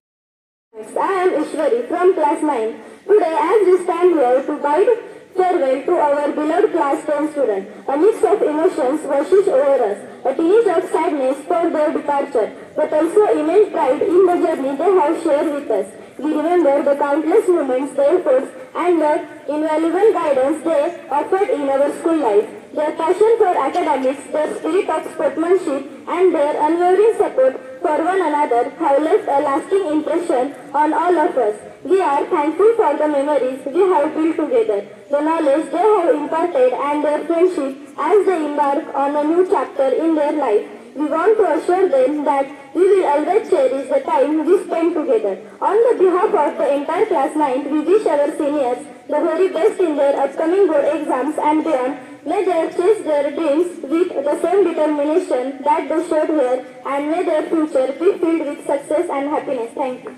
I am Ishwari from class 9. Today as we stand here to bid farewell to our beloved class 10 students, a mix of emotions washes over us, a tinge of sadness for their departure, but also immense pride in the journey they have shared with us. We remember the countless moments, their efforts and the invaluable guidance they offered in our school life. Their passion for academics, their spirit of sportsmanship and their unwavering support for one another have left a lasting impression on all of us. We are thankful for the memories we have built together, the knowledge they have imparted and their friendship as they embark on a new chapter in their life. We want to assure them that we will always cherish the time we spend together. On the behalf of the entire class 9, we wish our seniors the very best in their upcoming board exams and beyond. May they chase their dreams with the same determination that they showed here, and may their future be filled with success and happiness. Thank you.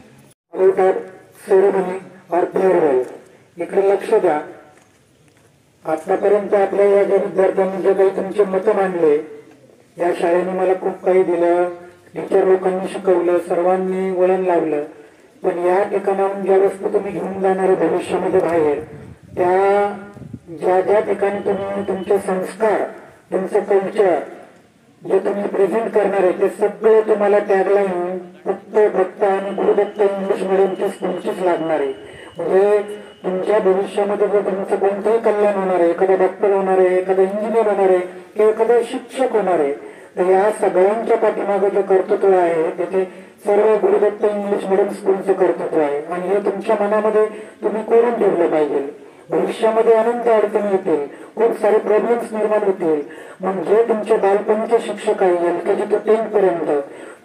Ceremony और farewell इकडे लक्ष द्या. आतापर्यंत आपल्या या ज्या विद्यार्थ्यांनी जे काही तुमचे मतं मांडले, या शाळेने मला खूप काही दिलं, टीचर लोकांनी शिकवलं, सर्वांनी वळण लावलं. पण या ठिकाणाहून ज्या वस्तू तुम्ही घेऊन जाणार भविष्यामध्ये बाहेर, त्या ज्या ज्या ठिकाणी तुम्ही तुमचे संस्कार, तुमचं कल्चर जे तुम्ही प्रेझेंट करणार आहे, ते सगळे तुम्हाला टॅगलाईन फक्त आणि गुरुदत्त इंग्लिश मिडियमची स्कूलचीच लागणार आहे. म्हणजे तुमच्या भविष्यामध्ये जर तुमचं कोणतंही कल्याण होणार आहे, एखादा डॉक्टर होणार आहे, एखादा इंजिनियर होणार आहे किंवा एखादा शिक्षक होणार आहे, तर या सगळ्यांच्या पाठीमागे जे कर्तृत्व आहे ते सर्व गुरुदत्त इंग्लिश मिडियम स्कूलचं कर्तृत्व आहे. आणि हे तुमच्या मनामध्ये तुम्ही कोरून ठेवलं पाहिजे. भविष्यामध्ये अनंत अडचणी येतील, खूप सारे प्रॉब्लेम्स निर्माण होतील. मग जे तुमचे बालपणीचे शिक्षक आहे LKG ते 10th पर्यंत,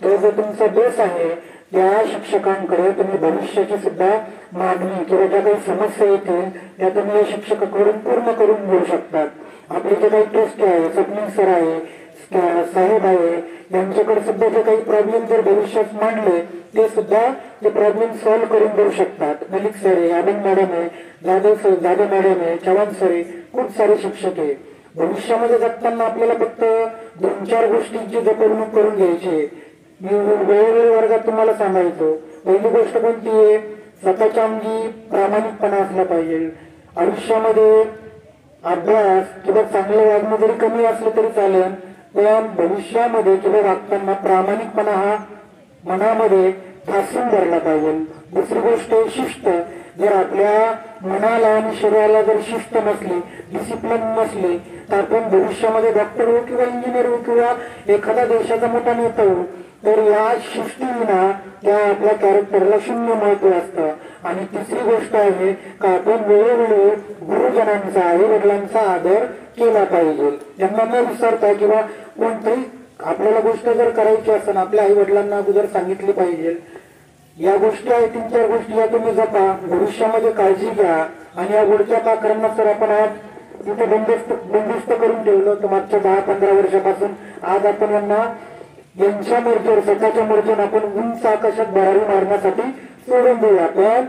तो जो तुमचा बेस आहे, त्या शिक्षकांकडे तुम्ही भविष्याची सुद्धा मागणी किंवा ज्या काही समस्या येतील त्या तुम्ही या शिक्षकाकडून पूर्ण करून घेऊ शकतात. आपले जे काही ट्रस्ट आहे, स्वप्नील सर आहे, साहेब आहे, यांच्याकडे सुद्धा जे काही प्रॉब्लेम जर भविष्यात मांडले ते सुद्धा ते प्रॉब्लेम सॉल्व्ह करून देऊ शकतात. मलिक सर आहे, आनंद मॅडम आहे, जाधव मॅडम आहे, चव्हाण सर आहे, खूप सारे शिक्षक आहे. भविष्यामध्ये जगताना आपल्याला फक्त 2-4 गोष्टींची जपवणूक करून घ्यायची. मी वेळोवेळी वर्गात तुम्हाला सांगायचो, पहिली गोष्ट कोणती आहे, स्वतःच्या अंगी प्रामाणिकपणा असला पाहिजे. आयुष्यामध्ये अभ्यास किंवा चांगलं वागणं जरी कमी असलं तरी चालेल, पण भविष्यामध्ये किंवा वागताना प्रामाणिकपणा हा मनामध्ये ठासून धरला पाहिजे. दुसरी गोष्ट आहे शिस्त. जर आपल्या मनाला आणि शरीराला जर शिस्त नसली, डिसिप्लिन नसली, तर आपण भविष्यामध्ये डॉक्टर हो किंवा इंजिनियर हो किंवा एखाद्या देशाचा मोठा नेता हो, तर या शिस्तीविना त्या आपल्या कॅरेक्टरला शून्य महत्व असतं. आणि तिसरी गोष्ट आहे का आपण वेळोवेळी गुरुजनांचा, आई वडिलांचा आदर केला पाहिजे. त्यांना न विसरता किंवा कोणतरी आपल्याला गोष्ट जर करायची असेल, आपल्या आई वडिलांना अगोदर सांगितली पाहिजे. या गोष्टी आहे 3-4 गोष्टी या तुम्ही जपा, भविष्यामध्ये काळजी घ्या. आणि या गुडच्या पाखरांना जर आपण आज तिथे बंदिस्त करून ठेवलं, तर मागच्या 10-15 वर्षापासून आज आपण यांना यांच्या मोर्चावर, स्वतःच्या मोर्चावर आपण उंच आकाशात भरारी मारण्यासाठी सोडून देऊया. पण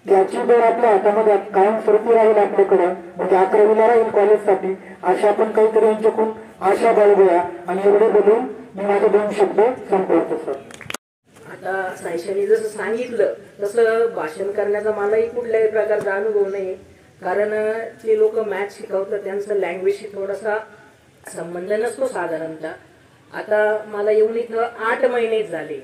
त्याची जर आपल्या हातामध्ये कायमस्वरूपी राहील आपल्याकडं, म्हणजे 11वीला राहील कॉलेजसाठी, अशा आपण काहीतरी यांच्याकडून आशा बाळगूया. आणि एवढे बोलून मी माझे 2 शब्द संपवतो. सर, आता सायशाने जसं सांगितलं तसं भाषण करण्याचा मलाही कुठल्याही प्रकारचा अनुभव नाही, कारण जे लोक मॅथ्स शिकवतात त्यांचं लँग्वेजशी थोडासा संबंध नसतो साधारणतः. आता मला येऊन इथं 8 महिनेच झाले.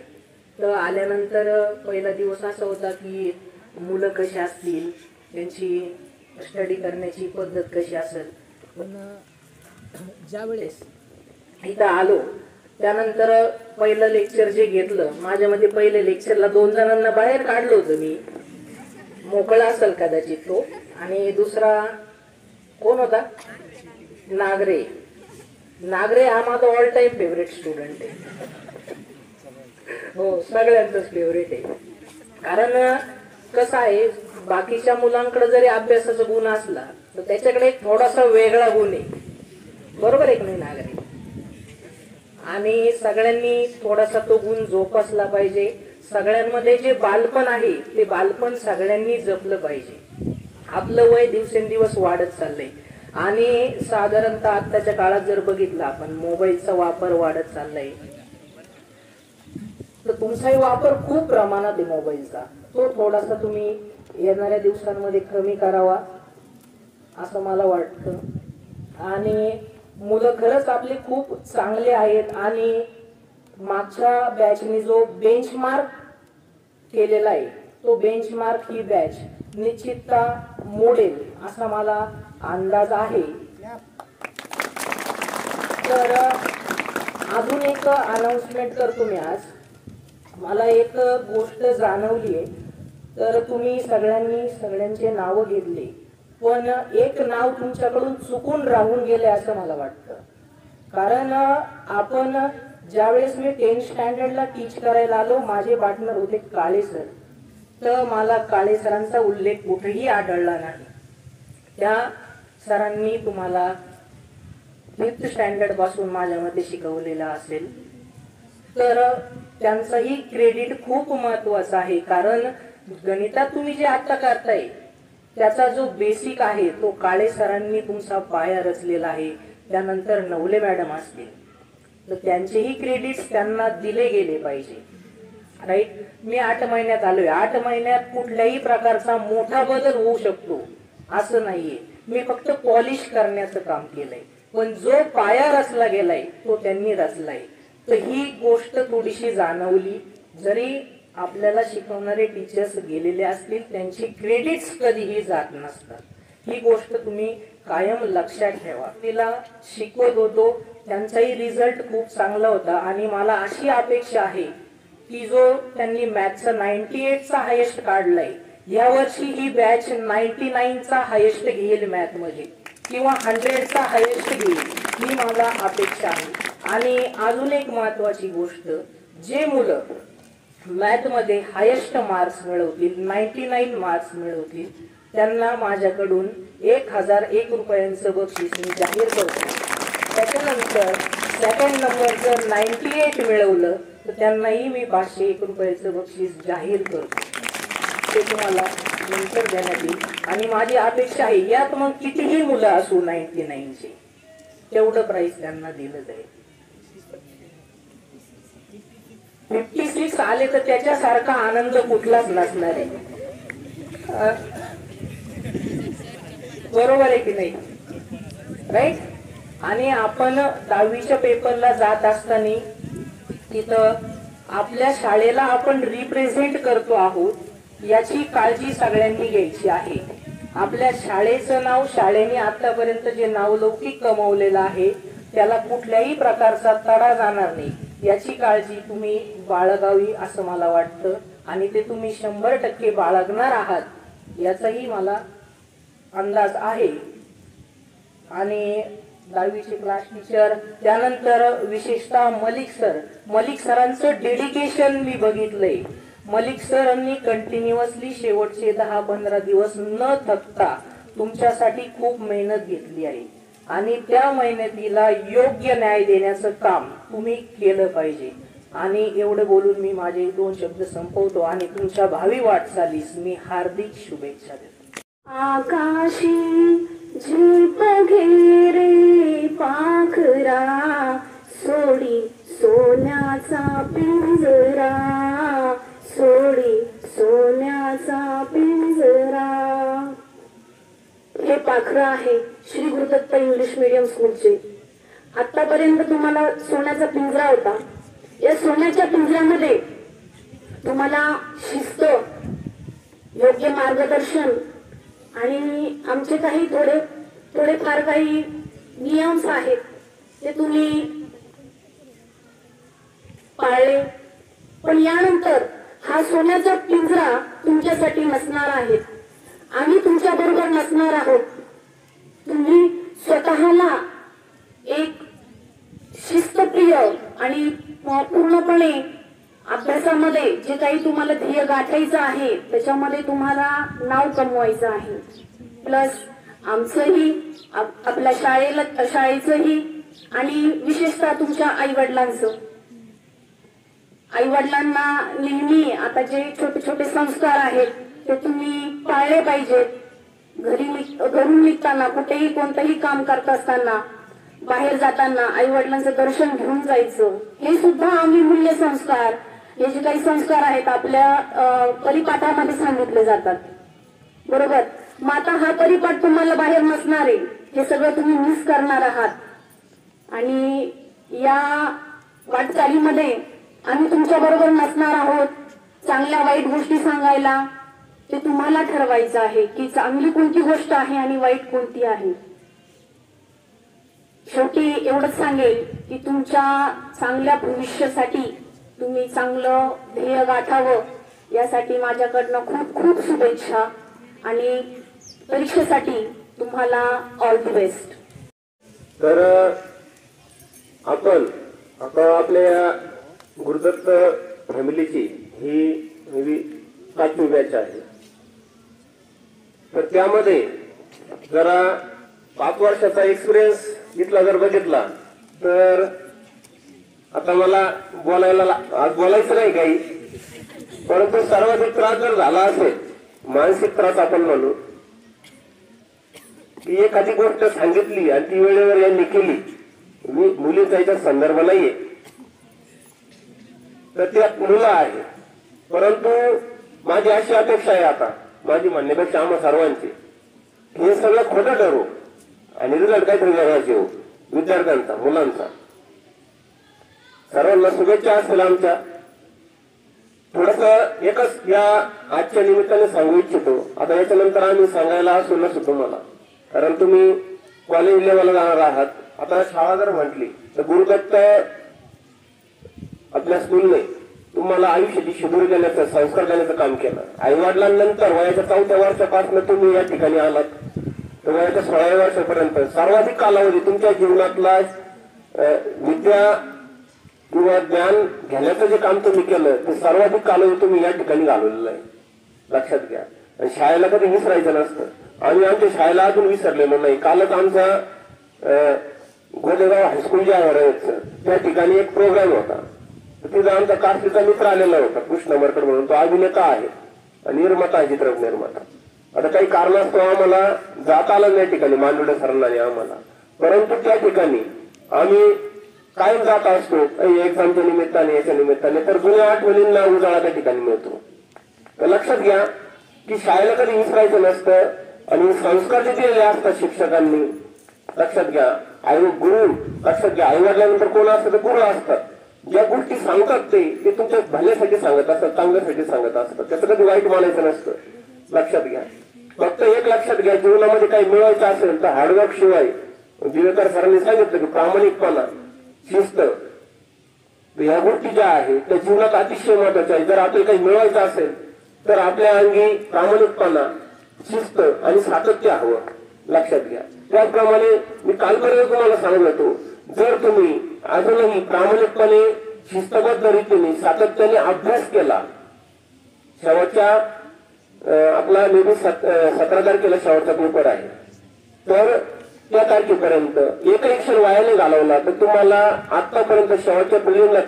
तर आल्यानंतर पहिला दिवस असा होता की मुलं कशी असतील, त्यांची स्टडी करण्याची पद्धत कशी असेल. पण ज्यावेळेस इथं आलो त्यानंतर पहिलं लेक्चर जे घेतलं, माझ्या मध्ये पहिल्या लेक्चरला 2 जणांना बाहेर काढलं होतं मी, मोकळा असेल कदाचित तो. आणि दुसरा कोण होता? नागरे. नागरे हा माझा ऑल टाइम फेवरेट स्टुडंट आहे. हो, सगळ्यांचंच फेवरेट आहे. कारण कसं आहे, बाकीच्या मुलांकडे जरी अभ्यासाचा गुण असला तर त्याच्याकडे एक थोडासा वेगळा गुण आहे. बरोबर आहे की नाही नागरे? आणि सगळ्यांनी थोडासा तो गुण जोपासला पाहिजे. सगळ्यांमध्ये जे बालपण आहे ते बालपण सगळ्यांनी जपलं पाहिजे. आपलं वय दिवसेंदिवस वाढत चाललंय आणि साधारणतः आताच्या काळात जर बघितलं आपण, मोबाईलचा वापर वाढत चाललाय. तर तुमचाही वापर खूप प्रमाणात आहे मोबाईलचा, तो थोडासा तुम्ही येणाऱ्या दिवसांमध्ये कमी करावा असं मला वाटतं. आणि मुलं खरंच आपले खूप चांगले आहेत आणि मागच्या बॅचने जो बेंचमार्क केलेला आहे तो बेंचमार्क ही बॅच निश्चितता मोडेल असा मला अंदाज आहे. तर अजून एक अनाउन्समेंट करतो मी आज. मला एक गोष्ट जाणवली आहे. तर तुम्ही सगळ्यांचे नावं घेतली, पण एक नाव तुमच्याकडून चुकून राहून गेले असं मला वाटतं. कारण आपण ज्यावेळेस मी 10th स्टँडर्डला टीच करायला आलो, माझे पार्टनर होते काळे सर. तर मला काळे सरांचा उल्लेख कुठेही आढळला नाही. त्या सरांनी तुम्हाला 5th स्टँडर्ड पासून माझ्या मते शिकवलेलं असेल. तर त्यांचंही क्रेडिट खूप महत्वाचं आहे. कारण गणितात तुम्ही जे आता करताय त्याचा जो बेसिक आहे तो काळे सरांनी तुमचा पाया रचलेला आहे. त्यानंतर नवले मॅडम असतील तर त्यांचेही क्रेडिट्स त्यांना दिले गेले पाहिजे. राईट. मी 8 महिन्यात आलोय. 8 महिन्यात कुठल्याही प्रकारचा मोठा बदल होऊ शकतो असं नाहीये. मी फक्त पॉलिश करण्याचं काम केलंय, पण जो पाया रचला गेलाय तो त्यांनी रचलाय. तर ही गोष्ट थोडीशी जाणवली. जरी आपल्याला शिकवणारे टीचर्स गेलेले असतील त्यांची क्रेडिट्स कधीही जात नसतात. ही गोष्ट तुम्ही कायम लक्षात ठेवा. तिला शिकवत होतो त्यांचाही रिझल्ट खूप चांगला होता आणि मला अशी अपेक्षा आहे की जो त्यांनी मॅथचा 98चा हायेस्ट काढलाय, या वर्षी ही बॅच 99चा हायेस्ट घेईल मॅथ मध्ये किंवा 100चा हायेस्ट घेईल, ही मला अपेक्षा आहे. आणि अजून एक महत्वाची गोष्ट, जे मुलं मॅथ मध्ये हायेस्ट मार्क्स मिळवतील, 99 मार्क्स मिळवतील, त्यांना माझ्याकडून 1001 रुपयांचं बक्षीस मी जाहीर करतो. त्याच्यानंतर सेकंड नंबर जर 98 मिळवलं तर त्यांनाही मी 501 रुपयाचं बक्षीस जाहीर करतो. ते तुम्हाला नंतर देण्यात येईल. आणि माझी अपेक्षा आहे यात मग कितीही मुलं असू 99चे, तेवढं प्राइस त्यांना दिलं जाईल. 56 आले तर त्याच्यासारखा आनंद कुठलाच नसणार आहे. बरोबर आहे की नाही? राईट. आणि आपण 10वीच्या पेपरला जात असताना तिथं आपल्या शाळेला आपण रिप्रेझेंट करतो आहोत याची काळजी सगळ्यांनी घ्यायची आहे. आपल्या शाळेचं नाव, शाळेने आतापर्यंत जे नावलौकिक कमवलेलं आहे त्याला कुठल्याही प्रकारचा तडा जाणार नाही याची काळजी तुम्ही बाळगावी असं मला वाटतं. आणि ते तुम्ही 100% बाळगणार आहात याचाही मला अंदाज आहे. आणि 10वीचे क्लास टीचर, त्यानंतर विशेषतः मलिक सरांचं डेडिकेशन मी बघितलंय. मलिक सरांनी कंटिन्युअसली शेवटचे 10-15 दिवस न थकता तुमच्यासाठी खूप मेहनत घेतली आहे आणि त्या मेहनतीला योग्य न्याय देण्याचं काम तुम्ही केलं पाहिजे. आणि एवढं बोलून मी माझे 2 शब्द संपवतो आणि तुमच्या भावी वाटचालीस मी हार्दिक शुभेच्छा देतो. आकाशी झेप घेरे पाखरा, सोडी सोन्याचा पिंजरा, सोडी सोन्याचा पिंजरा. हे पाखरं आहे श्री गुरुदत्त इंग्लिश मीडियम स्कूलचे. आतापर्यंत तुम्हाला सोन्याचा पिंजरा होता. या सोन्याच्या पिंजऱ्यामध्ये तुम्हाला शिस्त, योग्य मार्गदर्शन आणि आमचे काही थोडेफार काही नियम्स आहेत ते तुम्ही पाळले, पण यानंतर हा सोन्याचा पिंजरा तुमच्यासाठी नसणार आहे. आम्ही तुमच्या बरोबर नसणार आहोत. तुम्ही स्वतःला एक शिस्तप्रिय आणि पूर्णपणे अभ्यासामध्ये जे काही तुम्हाला ध्येय गाठायचं आहे त्याच्यामध्ये तुम्हाला नाव कमवायचं आहे. प्लस आमचंही आपल्या शाळेचंही आणि विशेषतः तुमच्या आईवडिलांना नेहमी आता जे छोटे छोटे संस्कार आहेत ते तुम्ही पाळले पाहिजेत. घरून निघताना, कुठेही कोणतंही काम करत असताना, बाहेर जाताना आईवडिलांचं दर्शन घेऊन जायचं. हे सुद्धा आम्ही मूल्य संस्कार, हे जे काही संस्कार आहेत आपल्या परिपाठामध्ये सांगितले जातात. बरोबर. मग आता हा परिपाठ तुम्हाला बाहेर नसणार आहे, हे सगळं तुम्ही मिस करणार आहात. आणि या वाटचालीमध्ये आम्ही तुमच्या बरोबर नसणार आहोत. चांगल्या वाईट गोष्टी सांगायला ते तुम्हाला ठरवायचं आहे की चांगली कोणती गोष्ट आहे आणि वाईट कोणती आहे. शेवटी एवढंच सांगेल की तुमच्या चांगल्या भविष्यासाठी तुम्ही चांगलं ध्येय गाठावं यासाठी माझ्याकडनं खूप खूप शुभेच्छा आणि परीक्षेसाठी तुम्हाला ऑल द बेस्ट. तर आपण आता आपल्या गुरुदत्त फॅमिलीची ही 5वी बॅच आहे. तर त्यामध्ये जरा 5 वर्षाचा एक्सपिरियन्स इथला जर बघितला तर आता मला बोलायचं नाही काही, परंतु सर्वाधिक त्रास जर झाला असेल, मानसिक त्रास आपण म्हणू, की एखादी गोष्ट सांगितली आणि ती वेळेवर यांनी केली, मुलीचा याचा संदर्भ नाहीये, तर त्यात मुलं आहे. परंतु माझी अशी अपेक्षा आहे, आता माझी म्हणण्यापेक्षा आम्हा सर्वांची, हे सगळं खोटं ठरू आणि रिझल्ट काहीतरी वेगळाच येऊ विद्यार्थ्यांचा, मुलांचा. सर्वांना शुभेच्छा असतील आमच्या. थोडस एकच या आजच्या निमित्ताने सांगू इच्छितो. आता याच्यानंतर आम्ही सांगायला असू नसू तुम्हाला, कारण तुम्ही कॉलेज लेवलला जाणार आहात. आता शाळा जर म्हटली तर गुरुदत्त आपल्या स्कूलने तुम्हाला आयुष्याची शिदूर देण्याचं, संस्कार देण्याचं काम केलं. आईवडिलांनंतर वयाच्या 4थ्या वर्षापासून तुम्ही या ठिकाणी आलात तर वयाच्या 16व्या वर्षापर्यंत सर्वाधिक कालावधी तुमच्या जीवनातला विद्या किंवा ज्ञान घेण्याचं जे काम तुम्ही केलं ते सर्वाधिक कालावधी तुम्ही या ठिकाणी घालवलेलं आहे, लक्षात घ्या. आणि शाळेला कधी विसरायचं नसतं. आम्ही आमच्या शाळेला अजून विसरलेलो नाही. कालच आमचा गोलेगाव हायस्कूल जे आहे त्या ठिकाणी एक प्रोग्राम होता. तिथं आमचा कास्टीचा मित्र आलेला होता, कृष्ण मरकड म्हणून. तो अभिनेता आहे, निर्माता आहे, चित्रपट निर्माता. आता काही कारणास्तव आम्हाला जाता आलं नाही ठिकाणी, मांडुडे सरांना आम्हाला. परंतु त्या ठिकाणी आम्ही कायम जात असतो एक्झामच्या निमित्ताने, याच्या निमित्ताने. तर जुन्या आठवणींना उजाळा त्या ठिकाणी मिळतो. तर लक्षात घ्या की शाळेला कधी विसरायचं नसतं आणि संस्कार जे दिलेले असतात शिक्षकांनी, लक्षात घ्या. गुरु, लक्षात घ्या, आईवडिलांनंतर कोण असतं तर गुरु असतात. ज्या गोष्टी सांगतात ते तुमच्या भल्यासाठी सांगत असतात, चांगल्यासाठी सांगत असतात. त्याचं कधी वाईट मानायचं नसतं, लक्षात घ्या. फक्त एक लक्षात घ्या, जीवनामध्ये काही मिळवायचं असेल तर हार्डवर्क शिवाय, दिवेकर सरांनी सांगितलं की प्रामाणिकपणा, शिस्त, ह्या गोष्टी ज्या आहेत त्या जीवनात अतिशय महत्वाच्या आहेत. जर आपल्याला काही मिळवायचं असेल तर आपल्या अंगी प्रामाणिकपणा, शिस्त आणि सातत्य हवं, लक्षात घ्या. त्याचप्रमाणे मी कालपर्यंत तुम्हाला सांगत होतो, जर तुम्ही अजूनही प्रामाणिकपणे, शिस्तबद्ध रीतीने, सातत्याने अभ्यास केला, शेवटच्या आपला मे बी 17 तारखेला शेवटचा पेपर आहे, तर त्या तारखेपर्यंत एकही क्षण वायाने घालवला तर तुम्हाला आतापर्यंत शेवटच्या प्रिलिमला,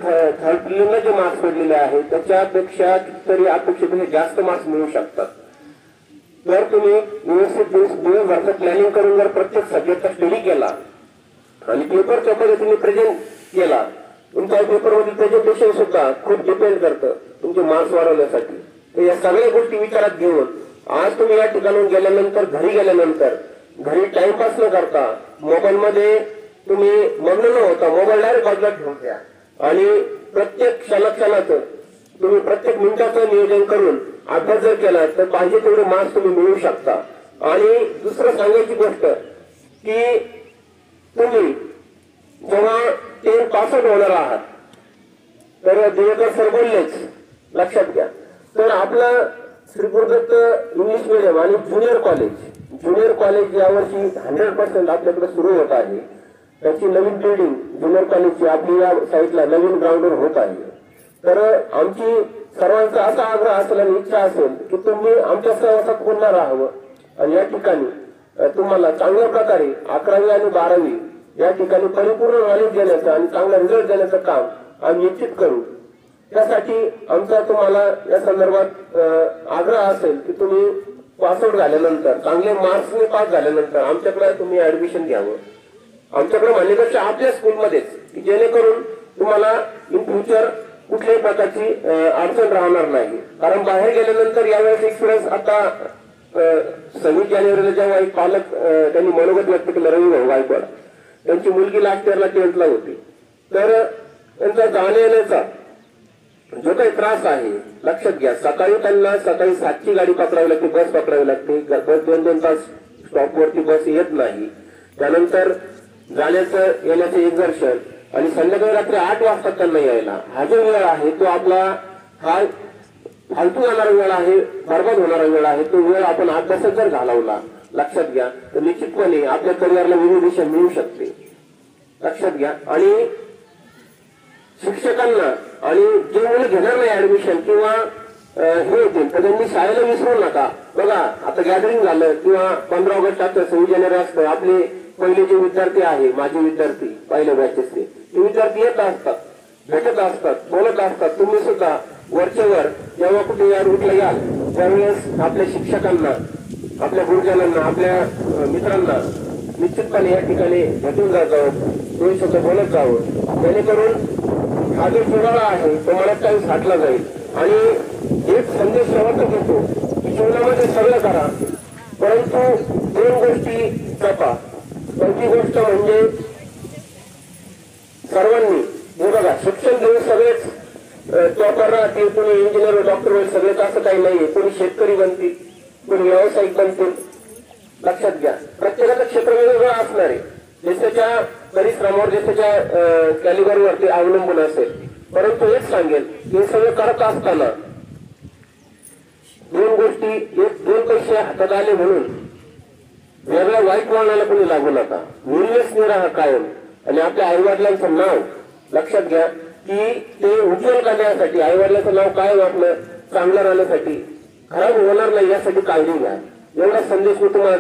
थर्ड प्रिलिमला जे मार्क्स पडलेले आहेत त्याच्यापेक्षा कितीतरी अपेक्षेपेक्षा जास्त मार्क्स मिळू शकतात. जर तुम्ही व्यवस्थित दिवसभरचं प्लॅनिंग करून जर प्रत्येक सब्जेक्टचा स्टडी केला आणि पेपरच्या पद्धतीने प्रेझेंट केला, तुमच्या पेपरमधील प्रेझेंटेशन सुद्धा खूप डिपेंड करतं तुमचे मार्क्स वाढवण्यासाठी. तर या सगळ्या गोष्टी विचारात घेऊन आज तुम्ही या ठिकाणून गेल्यानंतर, घरी गेल्यानंतर, घरी टाइमपास न करता मोबाईलमध्ये तुम्ही मग्न न होता मोबाईल डायरेक्ट बाजूला ठेवून द्या आणि प्रत्येक क्षणाचं तुम्ही प्रत्येक मिनिटाचं नियोजन करून अभ्यास जर केला तर पाहिजे तेवढे मार्क्स तुम्ही मिळवू शकता. आणि दुसरं सांगायची गोष्ट की तुम्ही जेव्हा 10 पास आउट होणार आहात तर दिवेकर सर बोललेच, लक्षात घ्या. तर आपलं श्री गुरुदत्त इंग्लिश मिडियम आणि ज्युनियर कॉलेज यावर्षी 100% आपल्याकडे सुरू होत आहे. त्याची नवीन बिल्डिंग ज्युनियर कॉलेजची आपली या साईडला नवीन ग्राउंडवर होत आहे. तर आमची सर्वांचा असा आग्रह असेल आणि इच्छा असेल की तुम्ही आमच्या सहवासात पुन्हा राहावं आणि या ठिकाणी तुम्हाला चांगल्या प्रकारे 11वी आणि 12वी या ठिकाणी परिपूर्ण नॉलेज देण्याचं आणि चांगला रिझल्ट देण्याचं काम आम्ही निश्चित करू. त्यासाठी आमचा तुम्हाला या संदर्भात आग्रह असेल की तुम्ही पासआउट झाल्यानंतर चांगले मार्क्सने पास झाल्यानंतर आमच्याकडे तुम्ही ऍडमिशन घ्यावं. आमच्याकडे म्हणण्यापेक्षा आपल्या स्कूलमध्येच, की जेणेकरून तुम्हाला इन फ्युचर कुठल्याही प्रकारची अडचण राहणार नाही. कारण बाहेर गेल्यानंतर यावेळेस एक्सपिरियन्स आता 26 जानेवारीला जेव्हा एक पालक त्यांनी मनोगत व्यक्त केलं, रवी भाऊ गायकवाड, त्यांची मुलगी लास्ट इयरला 10th ला होती. तर त्यांचा जाण्या येण्याचा जो काही त्रास आहे लक्षात घ्या. सकाळी 7ची गाडी पकडावी लागते, बस पकडावी लागते. 2-2 तास स्टॉपवरती बस येत नाही. त्यानंतर जाण्याचं येण्याचं एक्झर्शन आणि संध्याकाळी रात्री 8 वाजता त्यांना यायला. हा जो वेळ आहे तो आपला हा फालतू जाणारा वेळ आहे, बरबाद होणारा वेळ आहे. तो वेळ आपण अभ्यासात जर घालवला लक्षात घ्या तर निश्चितपणे आपल्या करिअरला वेगळी दिशा मिळू शकते. लक्षात घ्या. आणि शिक्षकांना आणि जे मुलं घेणार नाही ऍडमिशन किंवा हे होतील तर त्यांनी शाळेला विसरू नका. बघा आता गॅदरिंग झालं किंवा 15 ऑगस्ट असतं, 26 जानेवारी असतं, आपले पहिले जे विद्यार्थी आहे, माझे विद्यार्थी पहिल्या बॅचेसचे, ते विद्यार्थी येत असतात, भेटत असतात, बोलत असतात. तुम्ही सुद्धा वरचेवर जेव्हा कुठे या रूटला याल त्यावेळेस आपल्या शिक्षकांना, आपल्या गुरुजनांना, आपल्या मित्रांना निश्चितपणे या ठिकाणी भेटून जावं, दोन शब्द बोलत जावं, जेणेकरून हा जो सुराळा आहे तो मला काही साठला जाईल. आणि एक संदेश शेवटच देतो की जीवनामध्ये सगळं करा परंतु 2 गोष्टी जपा. पहिली गोष्ट म्हणजे सर्वांनी हे बघा, शिक्षण घेऊन सगळेच टॉपर राहतील, कोणी इंजिनियर डॉक्टर होईल, सगळेच असं काही नाहीये. कोणी शेतकरी बनतील, कोणी व्यावसायिक बनतील. लक्षात घ्या, प्रत्येकाचं क्षेत्र वेगवेगळं असणार आहे, देशाच्या परिश्रमावर, देशाच्या कॅलिबरवरती अवलंबून असेल. परंतु एक सांगेल हे सगळं करत असताना 2 गोष्टी, 2 पैसे हातात आले म्हणून वेगळ्या वाईट वळणाला कोणी लागू नका. निर्व्यसनी राहा कायम. आणि आपल्या आईवडिलांचं नाव लक्षात घ्या की ते उज्ज्वल करण्यासाठी, आईवडिलांचं नाव कायम आपलं चांगलं राहण्यासाठी, खराब होणार नाही यासाठी काळजी घ्या. एवढा संदेश मी तुम्हाला